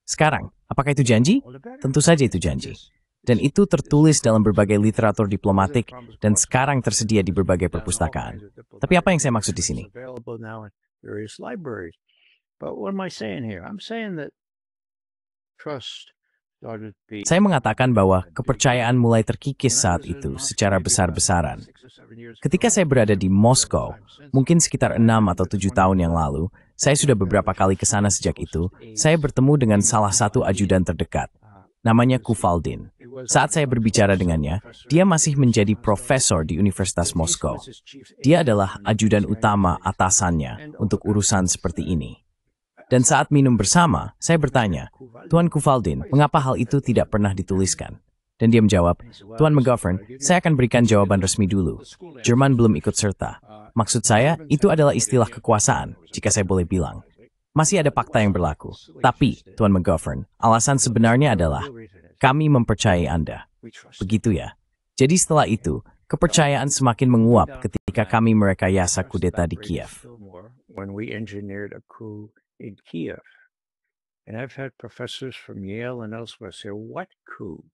Sekarang, apakah itu janji? Tentu saja itu janji. Dan itu tertulis dalam berbagai literatur diplomatik dan sekarang tersedia di berbagai perpustakaan. Tapi apa yang saya maksud di sini? Saya mengatakan bahwa kepercayaan mulai terkikis saat itu secara besar-besaran. Ketika saya berada di Moskow, mungkin sekitar 6 atau 7 tahun yang lalu, saya sudah beberapa kali ke sana sejak itu, saya bertemu dengan salah satu ajudan terdekat. Namanya Kuvaldin. Saat saya berbicara dengannya, dia masih menjadi profesor di Universitas Moskow. Dia adalah ajudan utama atasannya untuk urusan seperti ini. Dan saat minum bersama, saya bertanya, Tuan Kuvaldin, mengapa hal itu tidak pernah dituliskan? Dan dia menjawab, Tuan McGovern, saya akan berikan jawaban resmi dulu. Jerman belum ikut serta. Maksud saya, itu adalah istilah kekuasaan, jika saya boleh bilang. Masih ada fakta yang berlaku. Tapi, Tuan McGovern, alasan sebenarnya adalah, kami mempercayai Anda. Begitu ya. Jadi setelah itu, kepercayaan semakin menguap ketika kami merekayasa kudeta di Kiev.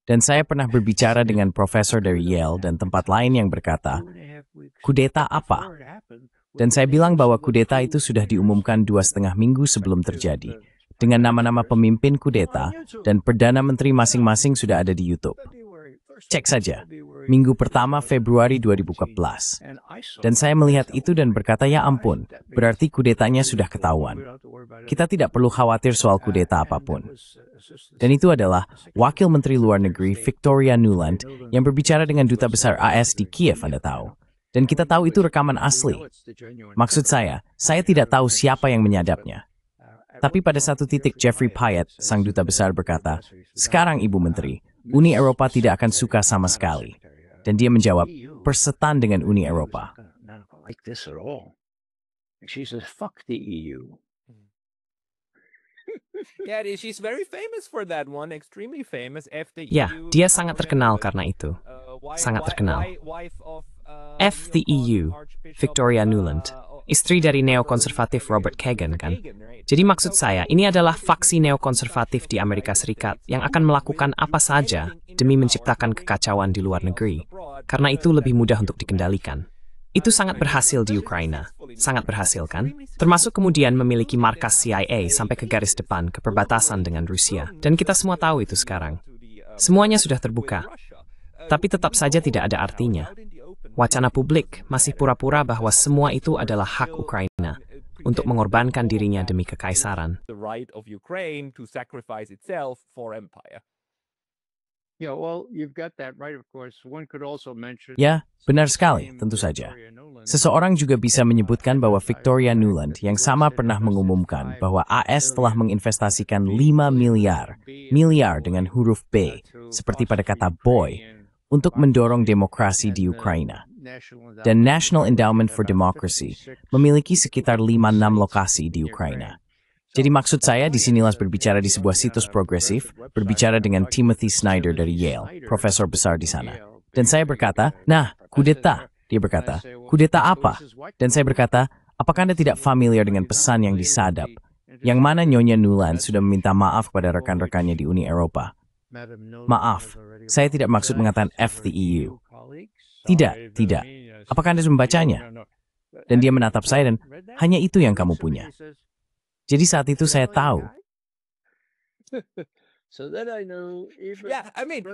Dan saya pernah berbicara dengan profesor dari Yale dan tempat lain yang berkata, kudeta apa? Dan saya bilang bahwa kudeta itu sudah diumumkan 2,5 minggu sebelum terjadi. Dengan nama-nama pemimpin kudeta dan Perdana Menteri masing-masing sudah ada di YouTube. Cek saja, minggu pertama Februari 2014. Dan saya melihat itu dan berkata, ya ampun, berarti kudetanya sudah ketahuan. Kita tidak perlu khawatir soal kudeta apapun. Dan itu adalah Wakil Menteri Luar Negeri Victoria Nuland yang berbicara dengan Duta Besar AS di Kiev, Anda tahu. Dan kita tahu itu rekaman asli. Maksud saya tidak tahu siapa yang menyadapnya. Tapi pada satu titik Jeffrey Pyatt, sang duta besar berkata, sekarang Ibu Menteri, Uni Eropa tidak akan suka sama sekali. Dan dia menjawab, persetan dengan Uni Eropa. She's very famous for that one, extremely famous. Ya, dia sangat terkenal karena itu. Sangat terkenal. FTEU, Victoria Nuland, istri dari neokonservatif Robert Kagan, kan? Jadi maksud saya, ini adalah faksi neokonservatif di Amerika Serikat yang akan melakukan apa saja demi menciptakan kekacauan di luar negeri, karena itu lebih mudah untuk dikendalikan. Itu sangat berhasil di Ukraina, sangat berhasil kan? Termasuk kemudian memiliki markas CIA sampai ke garis depan ke perbatasan dengan Rusia. Dan kita semua tahu itu sekarang. Semuanya sudah terbuka. Tapi tetap saja tidak ada artinya. Wacana publik masih pura-pura bahwa semua itu adalah hak Ukraina untuk mengorbankan dirinya demi kekaisaran. Ya, benar sekali, tentu saja. Seseorang juga bisa menyebutkan bahwa Victoria Nuland yang sama pernah mengumumkan bahwa AS telah menginvestasikan 5 miliar dengan huruf B, seperti pada kata boy, untuk mendorong demokrasi di Ukraina. Dan National Endowment for Democracy memiliki sekitar 5-6 lokasi di Ukraina. Jadi maksud saya disinilah berbicara di sebuah situs progresif, berbicara dengan Timothy Snyder dari Yale, profesor besar di sana. Dan saya berkata, nah, kudeta. Dia berkata, kudeta apa? Dan saya berkata, apakah Anda tidak familiar dengan pesan yang disadap, yang mana Nyonya Nuland sudah meminta maaf kepada rekan-rekannya di Uni Eropa? Maaf, saya tidak maksud mengatakan FTEU. Tidak. Apakah Anda membacanya? Dan dia menatap saya dan, hanya itu yang kamu punya. Jadi saat itu saya tahu.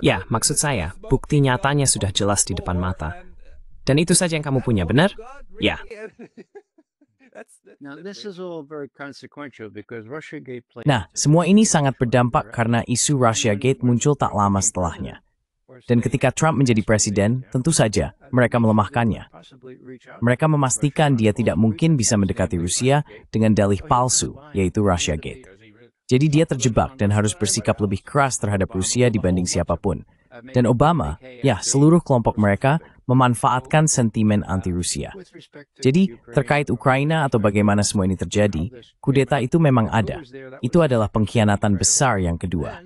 Ya, maksud saya, bukti nyatanya sudah jelas di depan mata. Dan itu saja yang kamu punya, benar? Ya. Nah, semua ini sangat berdampak karena isu Russiagate muncul tak lama setelahnya. Dan ketika Trump menjadi presiden, tentu saja mereka melemahkannya. Mereka memastikan dia tidak mungkin bisa mendekati Rusia dengan dalih palsu, yaitu Russiagate. Jadi dia terjebak dan harus bersikap lebih keras terhadap Rusia dibanding siapapun. Dan Obama, ya seluruh kelompok mereka, memanfaatkan sentimen anti-Rusia. Jadi, terkait Ukraina atau bagaimana semua ini terjadi, kudeta itu memang ada. Itu adalah pengkhianatan besar yang kedua.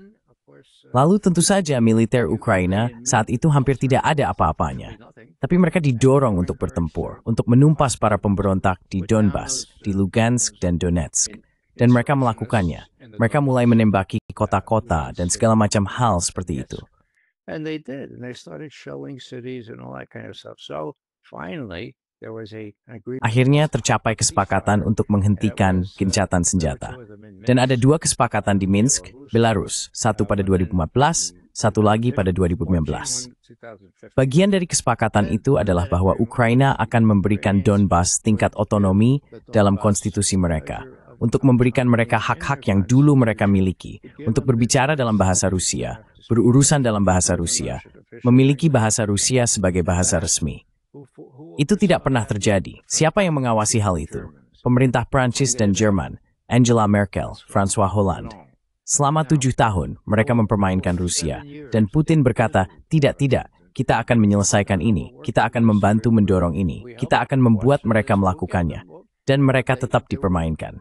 Lalu tentu saja militer Ukraina saat itu hampir tidak ada apa-apanya. Tapi mereka didorong untuk bertempur, untuk menumpas para pemberontak di Donbas, di Lugansk dan Donetsk. Dan mereka melakukannya. Mereka mulai menembaki kota-kota dan segala macam hal seperti itu. And they did, and they started shelling cities and all that kind of stuff. So finally, there was an agreement. Akhirnya tercapai kesepakatan untuk menghentikan gencatan senjata. Dan ada dua kesepakatan di Minsk, Belarus, satu pada 2014, satu lagi pada 2015. Bagian dari kesepakatan itu adalah bahwa Ukraina akan memberikan Donbas tingkat otonomi dalam konstitusi mereka, untuk memberikan mereka hak-hak yang dulu mereka miliki, untuk berbicara dalam bahasa Rusia, berurusan dalam bahasa Rusia, memiliki bahasa Rusia sebagai bahasa resmi. Itu tidak pernah terjadi. Siapa yang mengawasi hal itu? Pemerintah Prancis dan Jerman, Angela Merkel, François Hollande. Selama 7 tahun, mereka mempermainkan Rusia, dan Putin berkata, tidak, kita akan menyelesaikan ini, kita akan membantu mendorong ini, kita akan membuat mereka melakukannya, dan mereka tetap dipermainkan.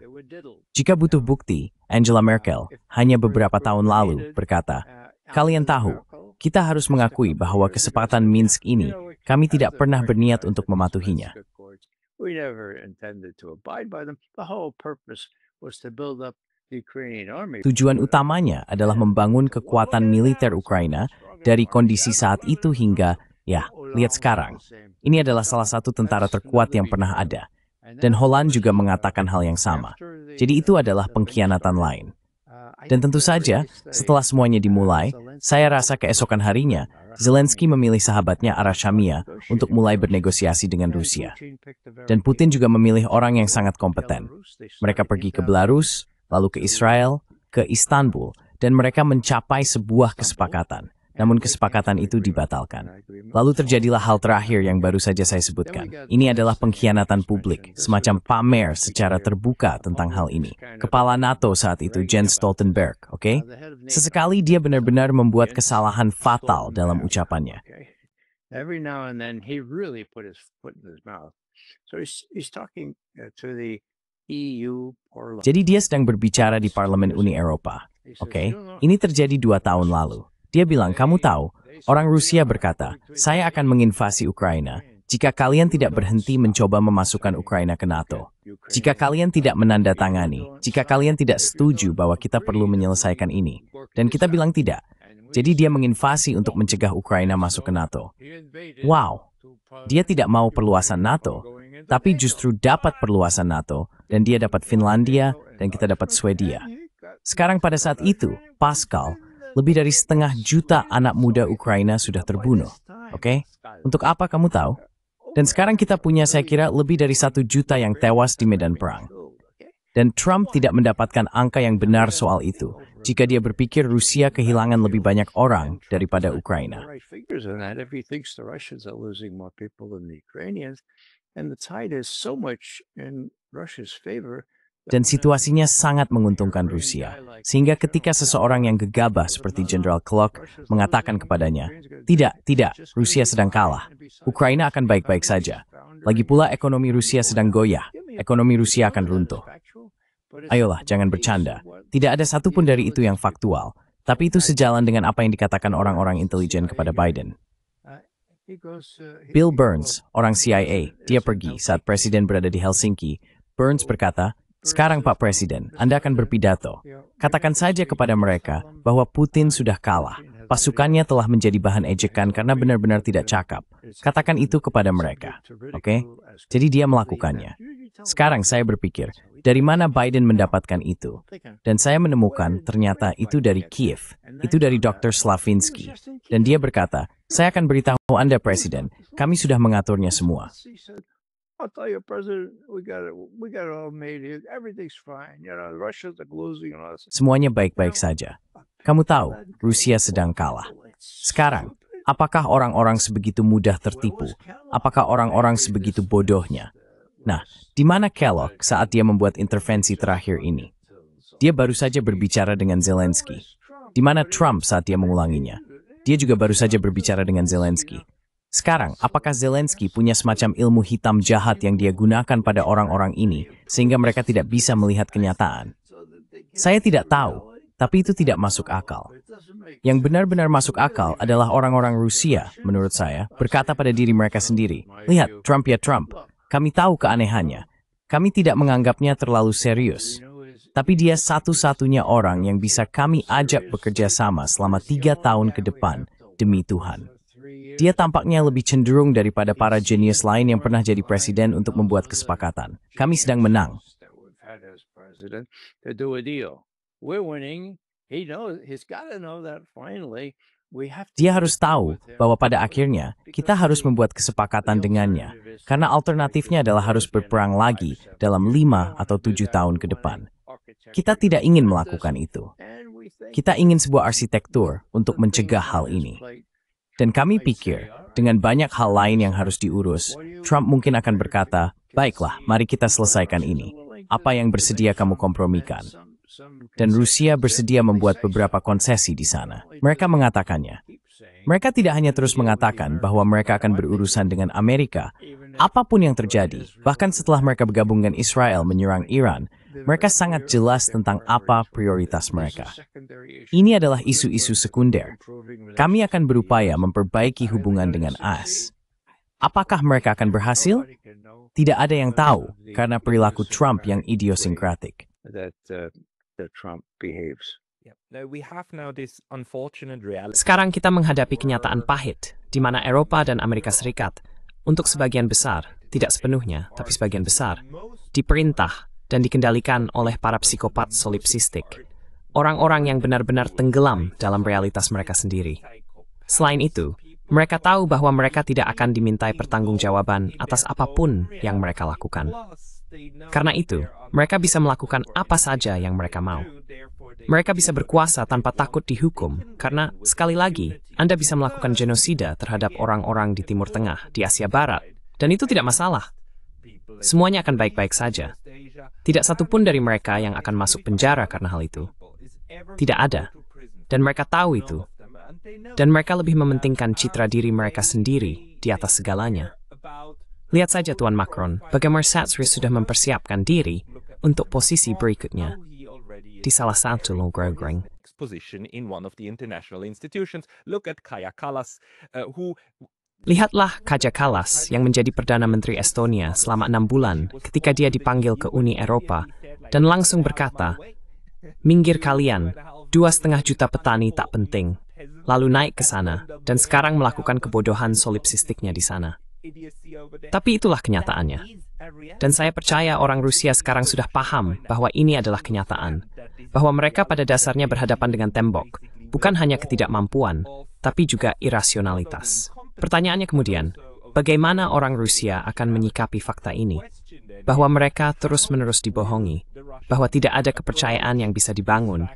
Jika butuh bukti, Angela Merkel hanya beberapa tahun lalu berkata, kalian tahu, kita harus mengakui bahwa kesepakatan Minsk ini, kami tidak pernah berniat untuk mematuhinya. Tujuan utamanya adalah membangun kekuatan militer Ukraina dari kondisi saat itu hingga, ya, lihat sekarang. Ini adalah salah satu tentara terkuat yang pernah ada. Dan Hollande juga mengatakan hal yang sama. Jadi itu adalah pengkhianatan lain. Dan tentu saja, setelah semuanya dimulai, saya rasa keesokan harinya, Zelensky memilih sahabatnya Arashamia untuk mulai bernegosiasi dengan Rusia. Dan Putin juga memilih orang yang sangat kompeten. Mereka pergi ke Belarus, lalu ke Israel, ke Istanbul, dan mereka mencapai sebuah kesepakatan. Namun kesepakatan itu dibatalkan. Lalu terjadilah hal terakhir yang baru saja saya sebutkan. Ini adalah pengkhianatan publik, semacam pamer secara terbuka tentang hal ini. Kepala NATO saat itu, Jens Stoltenberg, oke? Sesekali dia benar-benar membuat kesalahan fatal dalam ucapannya. Every now and then he really put his foot in his mouth. So he's talking to the EU Parliament. Jadi dia sedang berbicara di Parlemen Uni Eropa, oke? Ini terjadi 2 tahun lalu. Dia bilang, kamu tahu, orang Rusia berkata, saya akan menginvasi Ukraina jika kalian tidak berhenti mencoba memasukkan Ukraina ke NATO. Jika kalian tidak menandatangani, jika kalian tidak setuju bahwa kita perlu menyelesaikan ini. Dan kita bilang tidak. Jadi dia menginvasi untuk mencegah Ukraina masuk ke NATO. Wow, dia tidak mau perluasan NATO, tapi justru dapat perluasan NATO, dan dia dapat Finlandia, dan kita dapat Swedia. Sekarang pada saat itu, Pascal, lebih dari 500 juta anak muda Ukraina sudah terbunuh. Oke? Untuk apa kamu tahu? Dan sekarang kita punya saya kira lebih dari 1 juta yang tewas di medan perang. Dan Trump tidak mendapatkan angka yang benar soal itu, jika dia berpikir Rusia kehilangan lebih banyak orang daripada Ukraina. Dan situasinya sangat menguntungkan Rusia. Sehingga ketika seseorang yang gegabah seperti Jenderal Klok mengatakan kepadanya, tidak, Rusia sedang kalah. Ukraina akan baik-baik saja. Lagi pula ekonomi Rusia sedang goyah. Ekonomi Rusia akan runtuh. Ayolah, jangan bercanda. Tidak ada satupun dari itu yang faktual. Tapi itu sejalan dengan apa yang dikatakan orang-orang intelijen kepada Biden. Bill Burns, orang CIA, dia pergi saat Presiden berada di Helsinki. Burns berkata, sekarang Pak Presiden, Anda akan berpidato. Katakan saja kepada mereka bahwa Putin sudah kalah. Pasukannya telah menjadi bahan ejekan karena benar-benar tidak cakap. Katakan itu kepada mereka. Oke? Jadi dia melakukannya. Sekarang saya berpikir, dari mana Biden mendapatkan itu? Dan saya menemukan ternyata itu dari Kiev. Itu dari Dr. Slavinsky. Dan dia berkata, saya akan beritahu Anda, Presiden, kami sudah mengaturnya semua. I'll tell you, President, we got it all made. Everything's fine. You know, Russia's losing on us. Semuanya baik-baik saja. Kamu tahu, Rusia sedang kalah. Sekarang, apakah orang-orang sebegitu mudah tertipu? Apakah orang-orang sebegitu bodohnya? Nah, di mana Kellogg saat dia membuat intervensi terakhir ini? Dia baru saja berbicara dengan Zelensky. Di mana Trump saat dia mengulanginya? Dia juga baru saja berbicara dengan Zelensky. Sekarang, apakah Zelensky punya semacam ilmu hitam jahat yang dia gunakan pada orang-orang ini, sehingga mereka tidak bisa melihat kenyataan? Saya tidak tahu, tapi itu tidak masuk akal. Yang benar-benar masuk akal adalah orang-orang Rusia, menurut saya, berkata pada diri mereka sendiri, lihat, Trump ya Trump, kami tahu keanehannya. Kami tidak menganggapnya terlalu serius. Tapi dia satu-satunya orang yang bisa kami ajak bekerja sama selama 3 tahun ke depan, demi Tuhan. Dia tampaknya lebih cenderung daripada para jenius lain yang pernah jadi presiden untuk membuat kesepakatan. Kami sedang menang. Dia harus tahu bahwa pada akhirnya kita harus membuat kesepakatan dengannya, karena alternatifnya adalah harus berperang lagi dalam 5 atau 7 tahun ke depan. Kita tidak ingin melakukan itu. Kita ingin sebuah arsitektur untuk mencegah hal ini. Dan kami pikir, dengan banyak hal lain yang harus diurus, Trump mungkin akan berkata, baiklah, mari kita selesaikan ini. Apa yang bersedia kamu kompromikan? Dan Rusia bersedia membuat beberapa konsesi di sana. Mereka mengatakannya. Mereka tidak hanya terus mengatakan bahwa mereka akan berurusan dengan Amerika, apapun yang terjadi, bahkan setelah mereka bergabung dengan Israel menyerang Iran, mereka sangat jelas tentang apa prioritas mereka. Ini adalah isu-isu sekunder. Kami akan berupaya memperbaiki hubungan dengan AS. Apakah mereka akan berhasil? Tidak ada yang tahu, karena perilaku Trump yang idiosinkratik. Sekarang kita menghadapi kenyataan pahit, di mana Eropa dan Amerika Serikat, untuk sebagian besar, tidak sepenuhnya, tapi sebagian besar, diperintah dan dikendalikan oleh para psikopat solipsistik, orang-orang yang benar-benar tenggelam dalam realitas mereka sendiri. Selain itu, mereka tahu bahwa mereka tidak akan dimintai pertanggungjawaban atas apapun yang mereka lakukan. Karena itu, mereka bisa melakukan apa saja yang mereka mau. Mereka bisa berkuasa tanpa takut dihukum, karena, sekali lagi, Anda bisa melakukan genosida terhadap orang-orang di Timur Tengah, di Asia Barat, dan itu tidak masalah. Semuanya akan baik-baik saja. Tidak satupun dari mereka yang akan masuk penjara karena hal itu. Tidak ada. Dan mereka tahu itu. Dan mereka lebih mementingkan citra diri mereka sendiri di atas segalanya. Lihat saja Tuan Macron, bagaimana serius sudah mempersiapkan diri untuk posisi berikutnya di salah satu logro-greng. Lihatlah Kaja Kallas yang menjadi Perdana Menteri Estonia selama 6 bulan ketika dia dipanggil ke Uni Eropa dan langsung berkata, minggir kalian, 2,5 juta petani tak penting, lalu naik ke sana dan sekarang melakukan kebodohan solipsistiknya di sana. Tapi itulah kenyataannya. Dan saya percaya orang Rusia sekarang sudah paham bahwa ini adalah kenyataan, bahwa mereka pada dasarnya berhadapan dengan tembok, bukan hanya ketidakmampuan, tapi juga irasionalitas. Pertanyaannya kemudian, bagaimana orang Rusia akan menyikapi fakta ini? Bahwa mereka terus-menerus dibohongi, bahwa tidak ada kepercayaan yang bisa dibangun,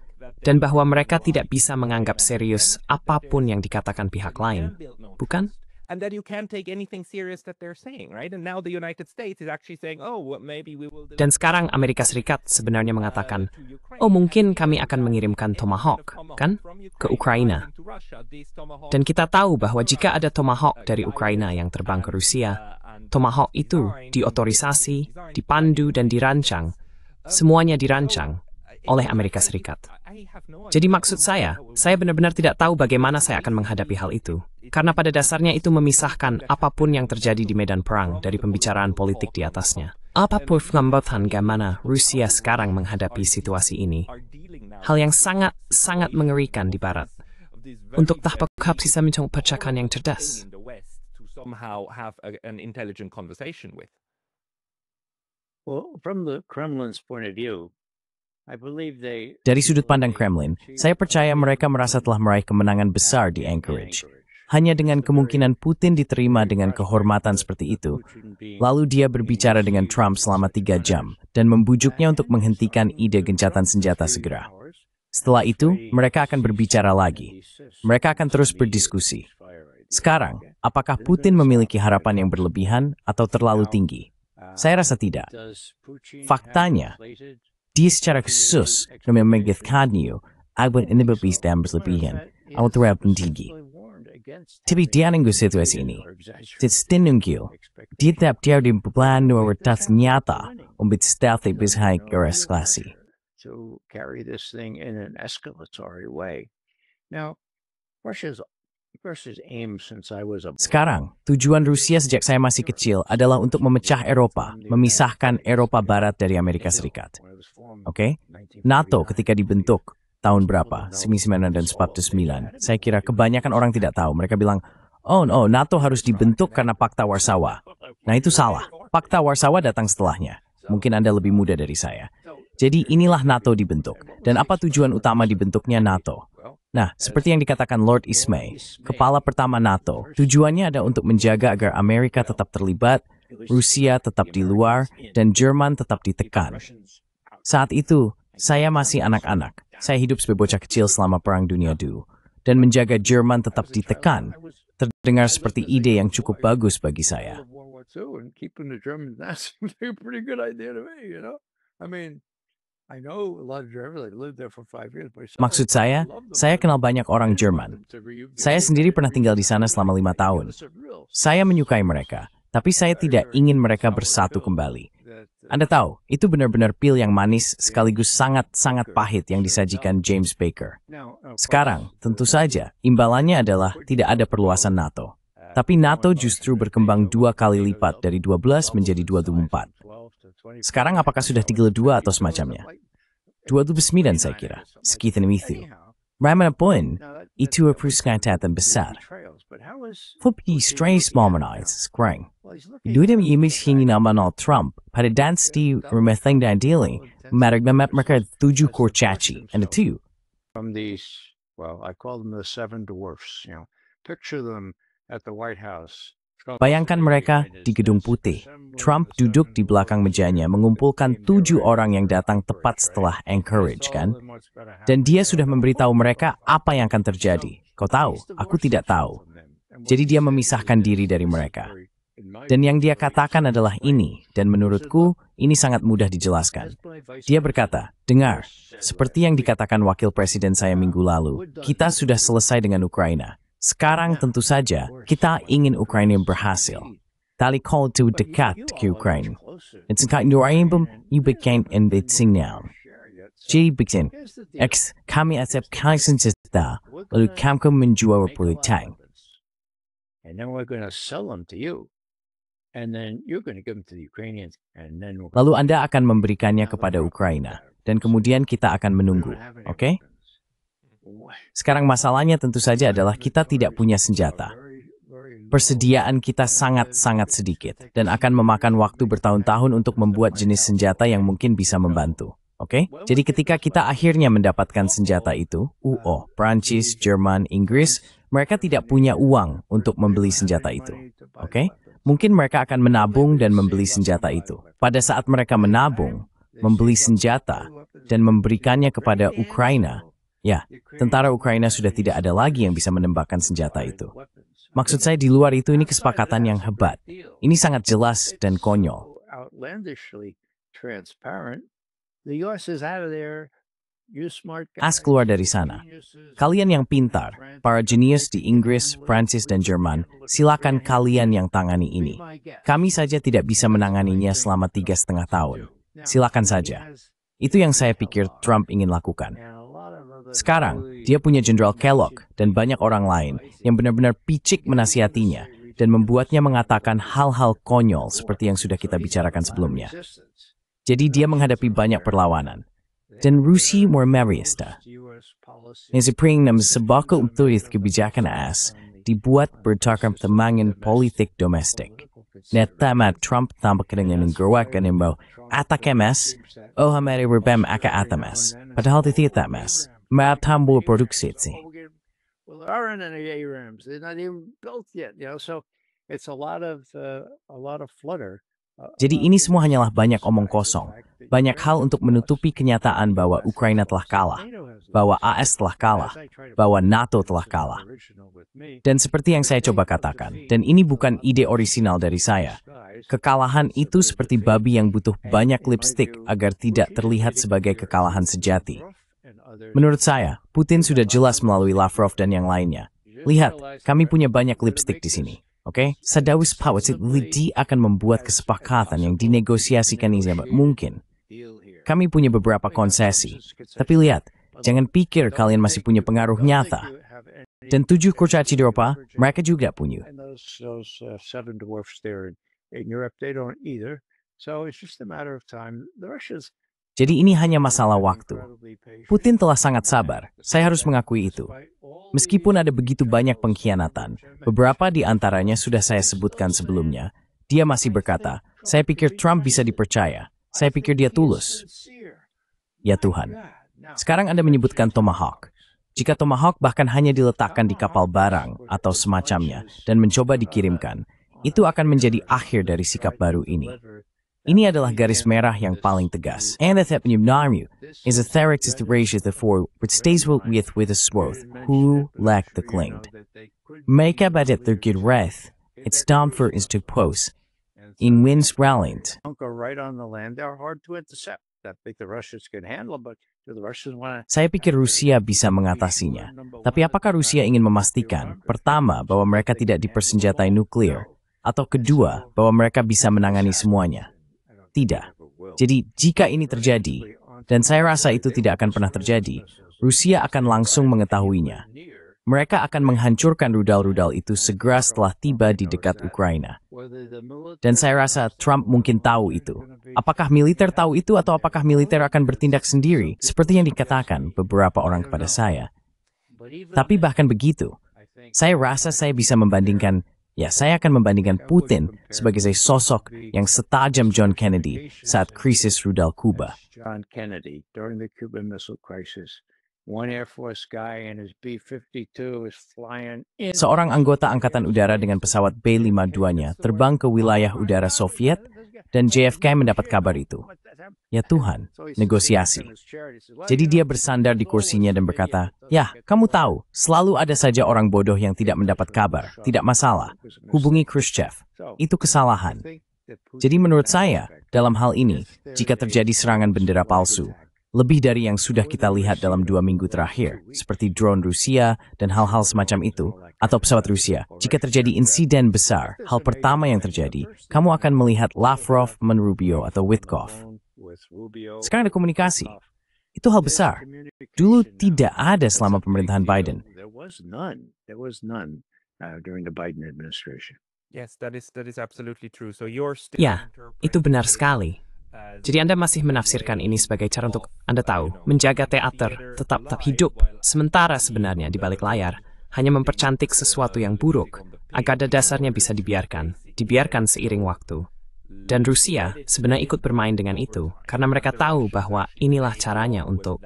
dan bahwa mereka tidak bisa menganggap serius apapun yang dikatakan pihak lain, bukan? And that you can't take anything serious that they're saying, right? And now the United States is actually saying, oh, well, maybe we will... Dan sekarang Amerika Serikat sebenarnya mengatakan, oh mungkin kami akan mengirimkan Tomahawk, kan? Ke Ukraina. Dan kita tahu bahwa jika ada Tomahawk dari Ukraina yang terbang ke Rusia, Tomahawk itu diotorisasi, dipandu, dan dirancang. Semuanya dirancang oleh Amerika Serikat. Jadi maksud saya benar-benar tidak tahu bagaimana saya akan menghadapi hal itu. Karena pada dasarnya itu memisahkan apapun yang terjadi di medan perang dari pembicaraan politik di atasnya. Apapun pengamatan bagaimana Rusia sekarang menghadapi situasi ini. Hal yang sangat-sangat mengerikan di Barat. untuk tahap bisa mencoba percakapan yang cerdas. in the West to somehow have an intelligent conversation with. Well, from the Kremlin's point of view, I believe they... Dari sudut pandang Kremlin, saya percaya mereka merasa telah meraih kemenangan besar di Anchorage. Hanya dengan kemungkinan Putin diterima dengan kehormatan seperti itu, lalu dia berbicara dengan Trump selama 3 jam dan membujuknya untuk menghentikan ide gencatan senjata segera. Setelah itu, mereka akan berbicara lagi. Mereka akan terus berdiskusi. Sekarang, apakah Putin memiliki harapan yang berlebihan atau terlalu tinggi? Saya rasa tidak. Faktanya, dia secara khusus memegitkannya agar ini berpisah berlebihan atau terlalu tinggi. Tapi di dalam situasi ini, setidaknya dia tetap di beban realitas nyata untuk strategi bisa eskalasi. To carry this thing in an escalatory way. Now, Russia's aim since I was a... Sekarang, tujuan Rusia sejak saya masih kecil adalah untuk memecah Eropa, memisahkan Eropa Barat dari Amerika Serikat. Oke? NATO ketika dibentuk, tahun berapa? 1949. Saya kira kebanyakan orang tidak tahu. Mereka bilang, oh no, NATO harus dibentuk karena Pakta Warsawa. Nah itu salah. Pakta Warsawa datang setelahnya. Mungkin Anda lebih muda dari saya. Jadi inilah NATO dibentuk. Dan apa tujuan utama dibentuknya NATO? Nah, seperti yang dikatakan Lord Ismay, kepala pertama NATO, tujuannya ada untuk menjaga agar Amerika tetap terlibat, Rusia tetap di luar, dan Jerman tetap ditekan. Saat itu, saya masih anak-anak. Saya hidup sebagai bocah kecil selama Perang Dunia II. Dan menjaga Jerman tetap ditekan, terdengar seperti ide yang cukup bagus bagi saya. Maksud saya kenal banyak orang Jerman. Saya sendiri pernah tinggal di sana selama 5 tahun. Saya menyukai mereka, tapi saya tidak ingin mereka bersatu kembali. Anda tahu, itu benar-benar pil yang manis sekaligus sangat-sangat pahit yang disajikan James Baker. Sekarang, tentu saja, imbalannya adalah tidak ada perluasan NATO. Tapi NATO justru berkembang 2 kali lipat dari 12 menjadi 24. Sekarang apakah sudah 32 atau semacamnya? 29 saya kira, sekitar itu. Ramana pun, itu persyaratan besar. Tapi stress momentized sekarang. Dua imis hingga nama Trump pada dance di rumah tangga dealing, mereka 7 kurcaci, and the 2. From these, well, I call them the 7 dwarfs, picture them at the White House. Bayangkan mereka di Gedung Putih. Trump duduk di belakang mejanya mengumpulkan 7 orang yang datang tepat setelah Anchorage, kan? Dan dia sudah memberitahu mereka apa yang akan terjadi. Kau tahu, aku tidak tahu. Jadi dia memisahkan diri dari mereka. Dan yang dia katakan adalah ini, dan menurutku ini sangat mudah dijelaskan. Dia berkata, dengar, seperti yang dikatakan wakil presiden saya minggu lalu, kita sudah selesai dengan Ukraina. Sekarang tentu saja kita ingin Ukraina berhasil. Tali call to dekat ke Ukraina. Dan sekarang you begin invading now. Jadi begin, kami accept senjata, lalu kami menjual politik. And then we're going to sell them to you. And then you're going to give them to the Ukrainians. And then Lalu Anda akan memberikannya kepada Ukraina. Dan kemudian kita akan menunggu. Oke? Sekarang masalahnya tentu saja adalah kita tidak punya senjata. Persediaan kita sangat-sangat sedikit dan akan memakan waktu bertahun-tahun untuk membuat jenis senjata yang mungkin bisa membantu. Oke? Jadi ketika kita akhirnya mendapatkan senjata itu, Prancis, Jerman, Inggris, mereka tidak punya uang untuk membeli senjata itu. Oke? Mungkin mereka akan menabung dan membeli senjata itu. Pada saat mereka menabung, membeli senjata, dan memberikannya kepada Ukraina, ya, tentara Ukraina sudah tidak ada lagi yang bisa menembakkan senjata itu. Maksud saya di luar itu ini kesepakatan yang hebat. Ini sangat jelas dan konyol. As keluar dari sana. Kalian yang pintar, para jenius di Inggris, Prancis, dan Jerman, silakan kalian yang tangani ini. Kami saja tidak bisa menanganinya selama 3,5 tahun. Silakan saja. Itu yang saya pikir Trump ingin lakukan. Sekarang, dia punya Jenderal Kellogg dan banyak orang lain yang benar-benar picik menasihatinya dan membuatnya mengatakan hal-hal konyol seperti yang sudah kita bicarakan sebelumnya. Jadi dia menghadapi banyak perlawanan. Dan Rusia Mormarista. Nesipring nam sebakul uturis kebijakan AS dibuat berdasarkan pertimbangan politik domestik. Netama Trump tampak dengan menggerakkan imbau atak MS, hamari berbem aka atamas. Padahal tidak mas. Maaf tambul produksi sih. Well, there aren't any ARAMs. They're not even built yet, so it's a lot of flutter. Jadi ini semua hanyalah banyak omong kosong. Banyak hal untuk menutupi kenyataan bahwa Ukraina telah kalah, bahwa AS telah kalah, bahwa NATO telah kalah. Dan seperti yang saya coba katakan, dan ini bukan ide orisinal dari saya, kekalahan itu seperti babi yang butuh banyak lipstik agar tidak terlihat sebagai kekalahan sejati. Menurut saya, Putin sudah jelas melalui Lavrov dan yang lainnya. Lihat, kami punya banyak lipstik di sini. Oke, Sadawis Pawatsit Lidi akan membuat kesepakatan yang dinegosiasikan ini mungkin. Kami punya beberapa konsesi. Tapi lihat, jangan pikir kalian masih punya pengaruh nyata. Dan 7 kurcaci di Eropa, mereka juga punya. Jadi ini hanya masalah waktu. Putin telah sangat sabar, saya harus mengakui itu. Meskipun ada begitu banyak pengkhianatan, beberapa di antaranya sudah saya sebutkan sebelumnya, dia masih berkata, saya pikir Trump bisa dipercaya, saya pikir dia tulus. Ya Tuhan. Sekarang Anda menyebutkan Tomahawk. Jika Tomahawk bahkan hanya diletakkan di kapal barang atau semacamnya dan mencoba dikirimkan, itu akan menjadi akhir dari sikap baru ini. Ini adalah garis merah yang paling tegas. And that you is a theoretic ratio therefore which stays with a swath who lack the claimed. Mereka badet tergid wrath, it's time for is to pose. In winds rallied. Saya pikir Rusia bisa mengatasinya. Tapi apakah Rusia ingin memastikan, pertama, bahwa mereka tidak dipersenjatai nuklir, atau kedua, bahwa mereka bisa menangani semuanya? Tidak. Jadi, jika ini terjadi, dan saya rasa itu tidak akan pernah terjadi, Rusia akan langsung mengetahuinya. Mereka akan menghancurkan rudal-rudal itu segera setelah tiba di dekat Ukraina. Dan saya rasa Trump mungkin tahu itu. Apakah militer tahu itu atau apakah militer akan bertindak sendiri, seperti yang dikatakan beberapa orang kepada saya. Tapi bahkan begitu, saya rasa saya bisa membandingkan saya akan membandingkan Putin sebagai sosok yang setajam John Kennedy saat krisis rudal Kuba. John Kennedy during the Cuban Missile Crisis. One Air Force guy and his B-52 is flying in. Seorang anggota angkatan udara dengan pesawat B-52-nya terbang ke wilayah udara Soviet dan JFK mendapat kabar itu. Ya Tuhan, negosiasi. Jadi dia bersandar di kursinya dan berkata, ya, kamu tahu, selalu ada saja orang bodoh yang tidak mendapat kabar. Tidak masalah. Hubungi Khrushchev. Itu kesalahan. Jadi menurut saya, dalam hal ini, jika terjadi serangan bendera palsu, lebih dari yang sudah kita lihat dalam 2 minggu terakhir, seperti drone Rusia dan hal-hal semacam itu, atau pesawat Rusia, jika terjadi insiden besar, hal pertama yang terjadi, kamu akan melihat Lavrov, Rubio, atau Witkoff. Sekarang ada komunikasi. Itu hal besar. Dulu tidak ada selama pemerintahan Biden. Ya, itu benar sekali. Jadi Anda masih menafsirkan ini sebagai cara untuk Anda tahu, menjaga teater tetap hidup, sementara sebenarnya di balik layar hanya mempercantik sesuatu yang buruk, agar pada dasarnya bisa dibiarkan seiring waktu. Dan Rusia sebenarnya ikut bermain dengan itu, karena mereka tahu bahwa inilah caranya untuk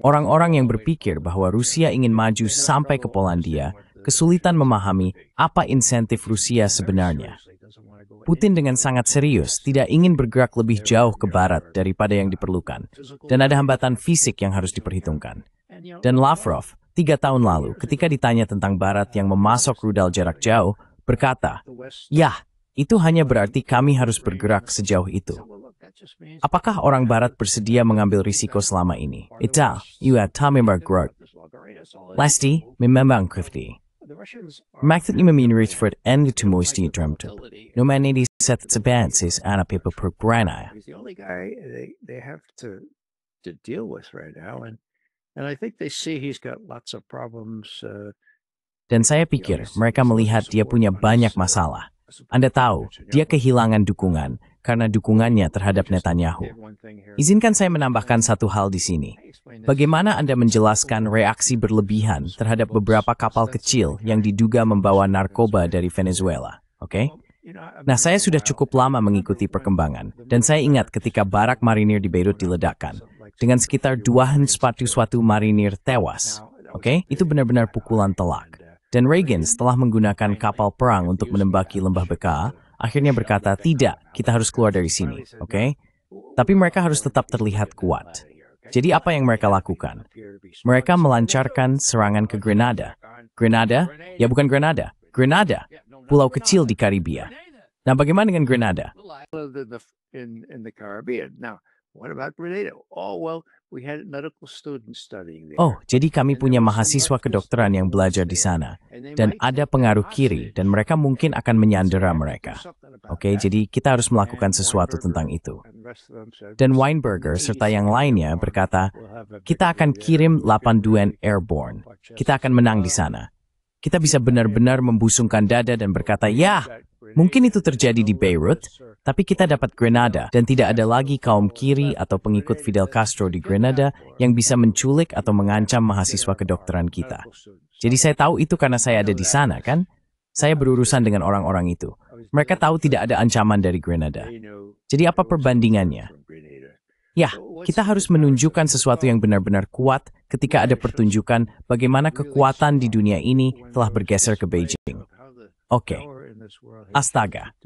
orang-orang yang berpikir bahwa Rusia ingin maju sampai ke Polandia, kesulitan memahami apa insentif Rusia sebenarnya. Putin dengan sangat serius tidak ingin bergerak lebih jauh ke barat daripada yang diperlukan, dan ada hambatan fisik yang harus diperhitungkan. Dan Lavrov, 3 tahun lalu, ketika ditanya tentang barat yang memasok rudal jarak jauh, berkata, ya, itu hanya berarti kami harus bergerak sejauh itu. Apakah orang barat bersedia mengambil risiko selama ini? Ital, tamimar grog. Lasti, memang krifti. Maksudnya meminris for end to moisty termtu. No man needs set its advances and a paper per grana. He's the only guy they have to deal with right now, and I think they see he's got lots of problems. Dan saya pikir mereka melihat dia punya banyak masalah. Anda tahu, dia kehilangan dukungan karena dukungannya terhadap Netanyahu. Izinkan saya menambahkan satu hal di sini. Bagaimana Anda menjelaskan reaksi berlebihan terhadap beberapa kapal kecil yang diduga membawa narkoba dari Venezuela? Oke? Nah, saya sudah cukup lama mengikuti perkembangan, dan saya ingat ketika barak marinir di Beirut diledakkan, dengan sekitar 241 marinir tewas. Oke? Itu benar-benar pukulan telak. Dan Reagan setelah menggunakan kapal perang untuk menembaki lembah Bekaa, akhirnya berkata, tidak, kita harus keluar dari sini. Oke? Tapi mereka harus tetap terlihat kuat. Jadi apa yang mereka lakukan? Mereka melancarkan serangan ke Grenada. Grenada? Ya bukan Grenada. Grenada, pulau kecil di Karibia. Nah, bagaimana dengan Grenada? Oh, jadi kami punya mahasiswa kedokteran yang belajar di sana. Dan ada pengaruh kiri, dan mereka mungkin akan menyandera mereka. Oke, jadi kita harus melakukan sesuatu tentang itu. Dan Weinberger serta yang lainnya berkata, kita akan kirim 82 Airborne. Kita akan menang di sana. Kita bisa benar-benar membusungkan dada dan berkata, ya, mungkin itu terjadi di Beirut, tapi kita dapat Grenada dan tidak ada lagi kaum kiri atau pengikut Fidel Castro di Grenada yang bisa menculik atau mengancam mahasiswa kedokteran kita. Jadi saya tahu itu karena saya ada di sana, kan? Saya berurusan dengan orang-orang itu. Mereka tahu tidak ada ancaman dari Grenada. Jadi apa perbandingannya? Ya, kita harus menunjukkan sesuatu yang benar-benar kuat ketika ada pertunjukan bagaimana kekuatan di dunia ini telah bergeser ke Beijing. Oke. Astaga.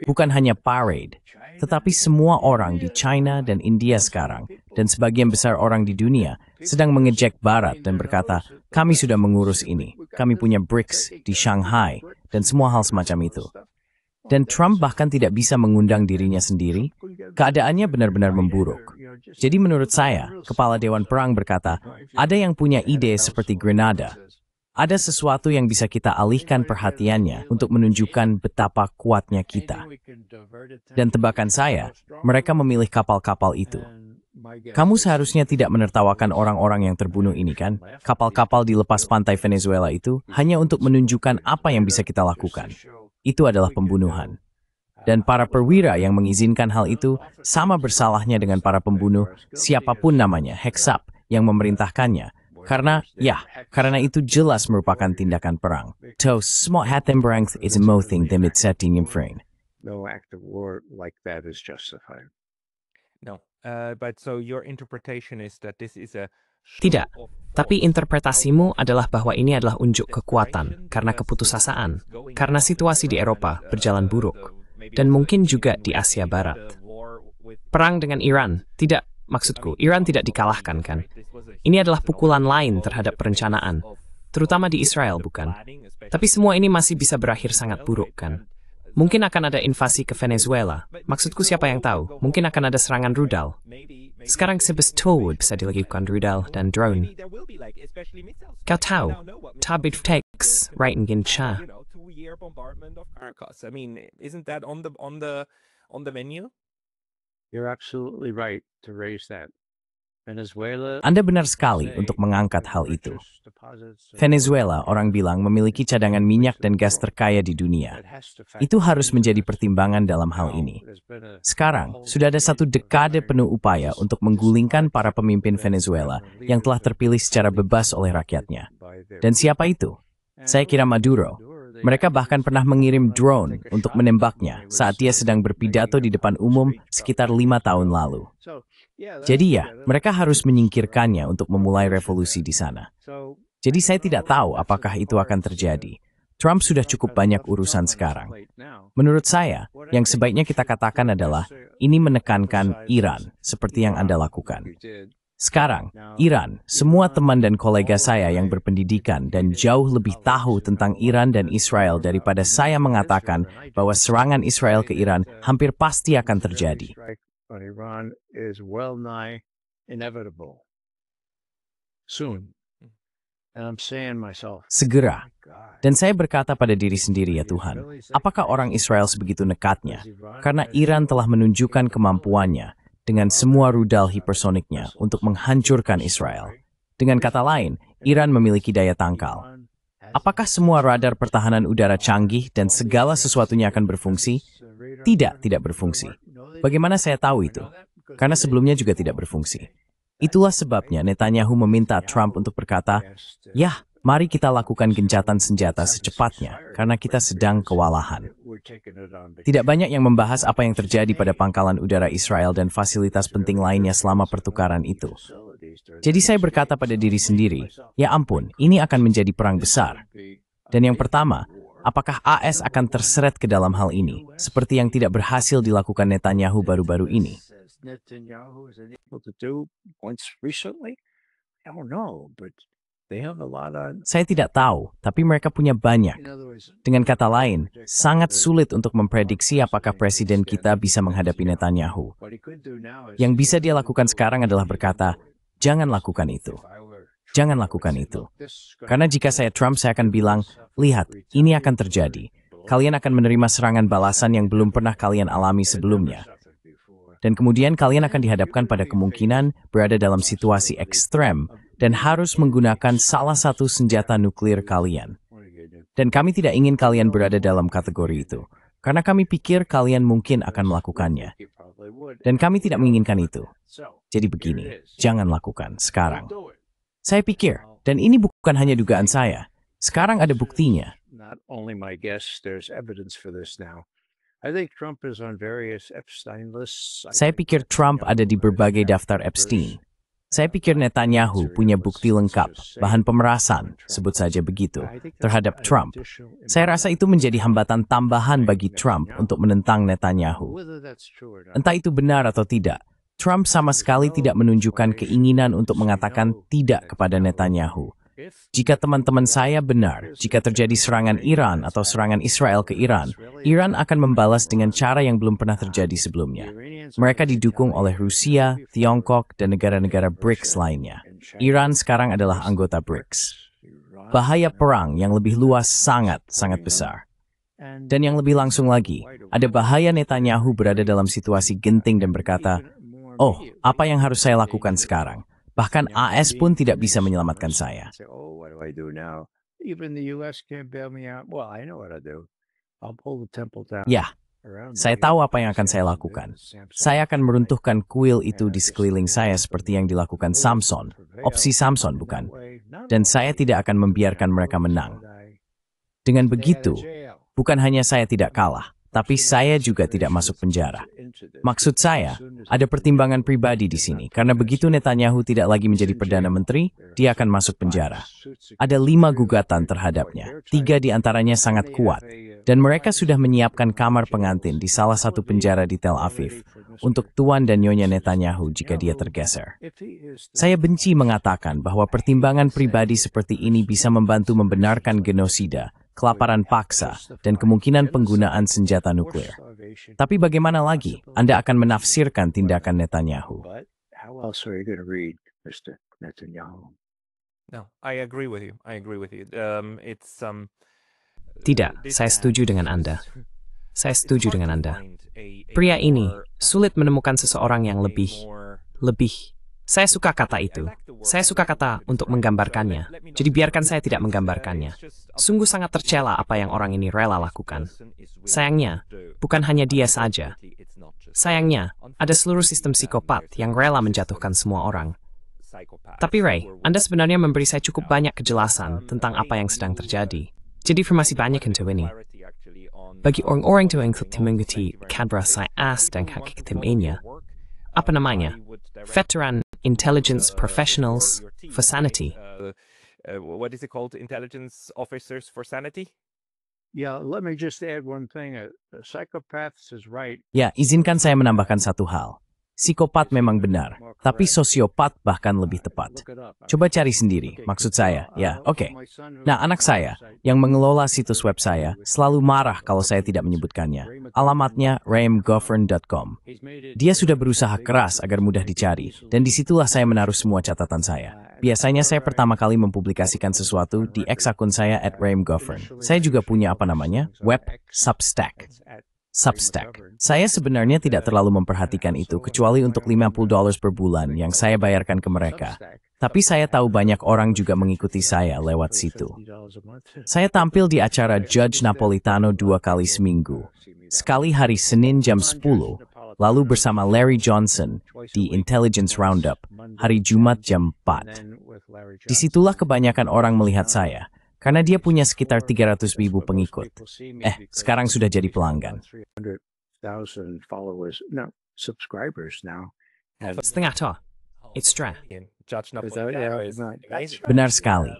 Bukan hanya parade, tetapi semua orang di China dan India sekarang, dan sebagian besar orang di dunia, sedang mengejek Barat dan berkata, kami sudah mengurus ini, kami punya BRICS di Shanghai, dan semua hal semacam itu. Dan Trump bahkan tidak bisa mengundang dirinya sendiri, keadaannya benar-benar memburuk. Jadi menurut saya, Kepala Dewan Perang berkata, ada yang punya ide seperti Grenada. Ada sesuatu yang bisa kita alihkan perhatiannya untuk menunjukkan betapa kuatnya kita. Dan tebakan saya, mereka memilih kapal-kapal itu. Kamu seharusnya tidak menertawakan orang-orang yang terbunuh ini, kan? Kapal-kapal di lepas pantai Venezuela itu hanya untuk menunjukkan apa yang bisa kita lakukan. Itu adalah pembunuhan. Dan para perwira yang mengizinkan hal itu sama bersalahnya dengan para pembunuh, siapapun namanya, Heksap, yang memerintahkannya. Karena itu jelas merupakan tindakan perang. To små hatembrangth is mothing dem it setting in frame. No act of war like that is justified. No, but so your interpretation is that this is a Tidak, tapi interpretasimu adalah bahwa ini adalah unjuk kekuatan karena keputusasaan, karena situasi di Eropa berjalan buruk, dan mungkin juga di Asia Barat. Perang dengan Iran, tidak, maksudku, Iran tidak dikalahkan, kan? Ini adalah pukulan lain terhadap perencanaan, terutama di Israel, bukan? Tapi semua ini masih bisa berakhir sangat buruk, kan? Mungkin akan ada invasi ke Venezuela. Maksudku siapa yang tahu? Mungkin akan ada serangan rudal. Sekarang sebetulnya bisa dilakukan rudal dan drone. Kau tahu, tabir takes right in Gincha. I mean, isn't that on the menu? You're absolutely right to raise that. Venezuela, Anda benar sekali untuk mengangkat hal itu. Venezuela, orang bilang, memiliki cadangan minyak dan gas terkaya di dunia. Itu harus menjadi pertimbangan dalam hal ini. Sekarang, sudah ada 1 dekade penuh upaya untuk menggulingkan para pemimpin Venezuela yang telah terpilih secara bebas oleh rakyatnya. Dan siapa itu? Saya kira Maduro. Mereka bahkan pernah mengirim drone untuk menembaknya saat dia sedang berpidato di depan umum sekitar 5 tahun lalu. Jadi ya, mereka harus menyingkirkannya untuk memulai revolusi di sana. Jadi saya tidak tahu apakah itu akan terjadi. Trump sudah cukup banyak urusan sekarang. Menurut saya, yang sebaiknya kita katakan adalah ini menekankan Iran seperti yang Anda lakukan. Sekarang, Iran, semua teman dan kolega saya yang berpendidikan dan jauh lebih tahu tentang Iran dan Israel daripada saya mengatakan bahwa serangan Israel ke Iran hampir pasti akan terjadi. on Iran is well nigh inevitable soon. And I'm saying myself, Segera. Dan saya berkata pada diri sendiri, ya Tuhan, apakah orang Israel sebegitu nekatnya? Karena Iran telah menunjukkan kemampuannya dengan semua rudal hipersoniknya untuk menghancurkan Israel. Dengan kata lain, Iran memiliki daya tangkal. Apakah semua radar pertahanan udara canggih dan segala sesuatunya akan berfungsi? Tidak berfungsi. Bagaimana saya tahu itu? Karena sebelumnya juga tidak berfungsi. Itulah sebabnya Netanyahu meminta Trump untuk berkata, "Ya, mari kita lakukan gencatan senjata secepatnya, karena kita sedang kewalahan." Tidak banyak yang membahas apa yang terjadi pada pangkalan udara Israel dan fasilitas penting lainnya selama pertukaran itu. Jadi saya berkata pada diri sendiri, ya ampun, ini akan menjadi perang besar. Dan yang pertama, apakah AS akan terseret ke dalam hal ini, seperti yang tidak berhasil dilakukan Netanyahu baru-baru ini? Saya tidak tahu, tapi mereka punya banyak. Dengan kata lain, sangat sulit untuk memprediksi apakah presiden kita bisa menghadapi Netanyahu. Yang bisa dia lakukan sekarang adalah berkata, jangan lakukan itu. Jangan lakukan itu. Karena jika saya Trump, saya akan bilang, lihat, ini akan terjadi. Kalian akan menerima serangan balasan yang belum pernah kalian alami sebelumnya. Dan kemudian kalian akan dihadapkan pada kemungkinan berada dalam situasi ekstrem dan harus menggunakan salah satu senjata nuklir kalian. Dan kami tidak ingin kalian berada dalam kategori itu, karena kami pikir kalian mungkin akan melakukannya. Dan kami tidak menginginkan itu. Jadi begini, jangan lakukan sekarang. Saya pikir, dan ini bukan hanya dugaan saya, sekarang ada buktinya. Saya pikir Trump ada di berbagai daftar Epstein. Saya pikir Netanyahu punya bukti lengkap, bahan pemerasan, sebut saja begitu, terhadap Trump. Saya rasa itu menjadi hambatan tambahan bagi Trump untuk menentang Netanyahu. Entah itu benar atau tidak, Trump sama sekali tidak menunjukkan keinginan untuk mengatakan tidak kepada Netanyahu. Jika teman-teman saya benar, jika terjadi serangan Iran atau serangan Israel ke Iran, Iran akan membalas dengan cara yang belum pernah terjadi sebelumnya. Mereka didukung oleh Rusia, Tiongkok, dan negara-negara BRICS lainnya. Iran sekarang adalah anggota BRICS. Bahaya perang yang lebih luas sangat besar. Dan yang lebih langsung lagi, ada bahaya Netanyahu berada dalam situasi genting dan berkata, oh, apa yang harus saya lakukan sekarang? Bahkan AS pun tidak bisa menyelamatkan saya. Ya, saya tahu apa yang akan saya lakukan. Saya akan meruntuhkan kuil itu di sekeliling saya seperti yang dilakukan Samson. Opsi Samson, bukan? Dan saya tidak akan membiarkan mereka menang. Dengan begitu, bukan hanya saya tidak kalah, tapi saya juga tidak masuk penjara. Maksud saya, ada pertimbangan pribadi di sini, karena begitu Netanyahu tidak lagi menjadi Perdana Menteri, dia akan masuk penjara. Ada 5 gugatan terhadapnya, 3 diantaranya sangat kuat, dan mereka sudah menyiapkan kamar pengantin di salah satu penjara di Tel Aviv untuk Tuan dan Nyonya Netanyahu jika dia tergeser. Saya benci mengatakan bahwa pertimbangan pribadi seperti ini bisa membantu membenarkan genosida, kelaparan paksa, dan kemungkinan penggunaan senjata nuklir. Tapi bagaimana lagi Anda akan menafsirkan tindakan Netanyahu? No, I agree with you. Tidak, saya setuju dengan Anda. Saya setuju dengan Anda. Pria ini sulit menemukan seseorang yang lebih. Saya suka kata itu. Saya suka kata untuk menggambarkannya. Jadi biarkan saya tidak menggambarkannya. Sungguh sangat tercela apa yang orang ini rela lakukan. Sayangnya, bukan hanya dia saja. Sayangnya, ada seluruh sistem psikopat yang rela menjatuhkan semua orang. Tapi Ray, Anda sebenarnya memberi saya cukup banyak kejelasan tentang apa yang sedang terjadi. Jadi terima kasih banyak untuk ini. Bagi orang-orang itu yang mengikuti kadra saya dan hakikatnya, apa namanya? Veteran Intelligence Professionals for Sanity. What is it called? Intelligence Officers for Sanity? Yeah, let me just add one thing. Psychopaths is right. Ya, izinkan saya menambahkan satu hal. Psikopat memang benar, tapi sosiopat bahkan lebih tepat. Coba cari sendiri, maksud saya. Ya, oke. Nah, anak saya, yang mengelola situs web saya, selalu marah kalau saya tidak menyebutkannya. Alamatnya raimgovern.com. Dia sudah berusaha keras agar mudah dicari, dan disitulah saya menaruh semua catatan saya. Biasanya saya pertama kali mempublikasikan sesuatu di X akun saya @raimgovern. Saya juga punya web Substack. Substack. Saya sebenarnya tidak terlalu memperhatikan itu kecuali untuk $50 per bulan yang saya bayarkan ke mereka. Tapi saya tahu banyak orang juga mengikuti saya lewat situ. Saya tampil di acara Judge Napolitano 2 kali seminggu. Sekali hari Senin jam 10, lalu bersama Larry Johnson di Intelligence Roundup, hari Jumat jam 4. Disitulah kebanyakan orang melihat saya. Karena dia punya sekitar 300.000 pengikut. Sekarang sudah jadi pelanggan. Setengah toh. It's true. Benar sekali.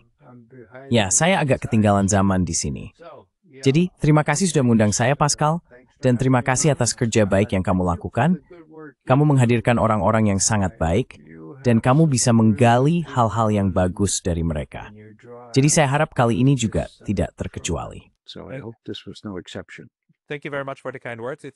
Ya, saya agak ketinggalan zaman di sini. Jadi, terima kasih sudah mengundang saya, Pascal. Dan terima kasih atas kerja baik yang kamu lakukan. Kamu menghadirkan orang-orang yang sangat baik. Dan kamu bisa menggali hal-hal yang bagus dari mereka. Jadi saya harap kali ini juga tidak terkecuali.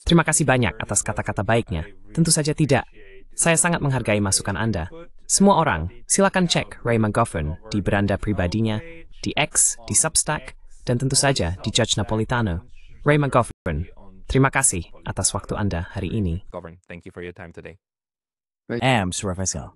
Terima kasih banyak atas kata-kata baiknya. Tentu saja tidak. Saya sangat menghargai masukan Anda. Semua orang, silakan cek Ray McGovern di beranda pribadinya, di X, di Substack, dan tentu saja di Judge Napolitano. Ray McGovern, terima kasih atas waktu Anda hari ini. Thank you for your time today. Surah Faisal.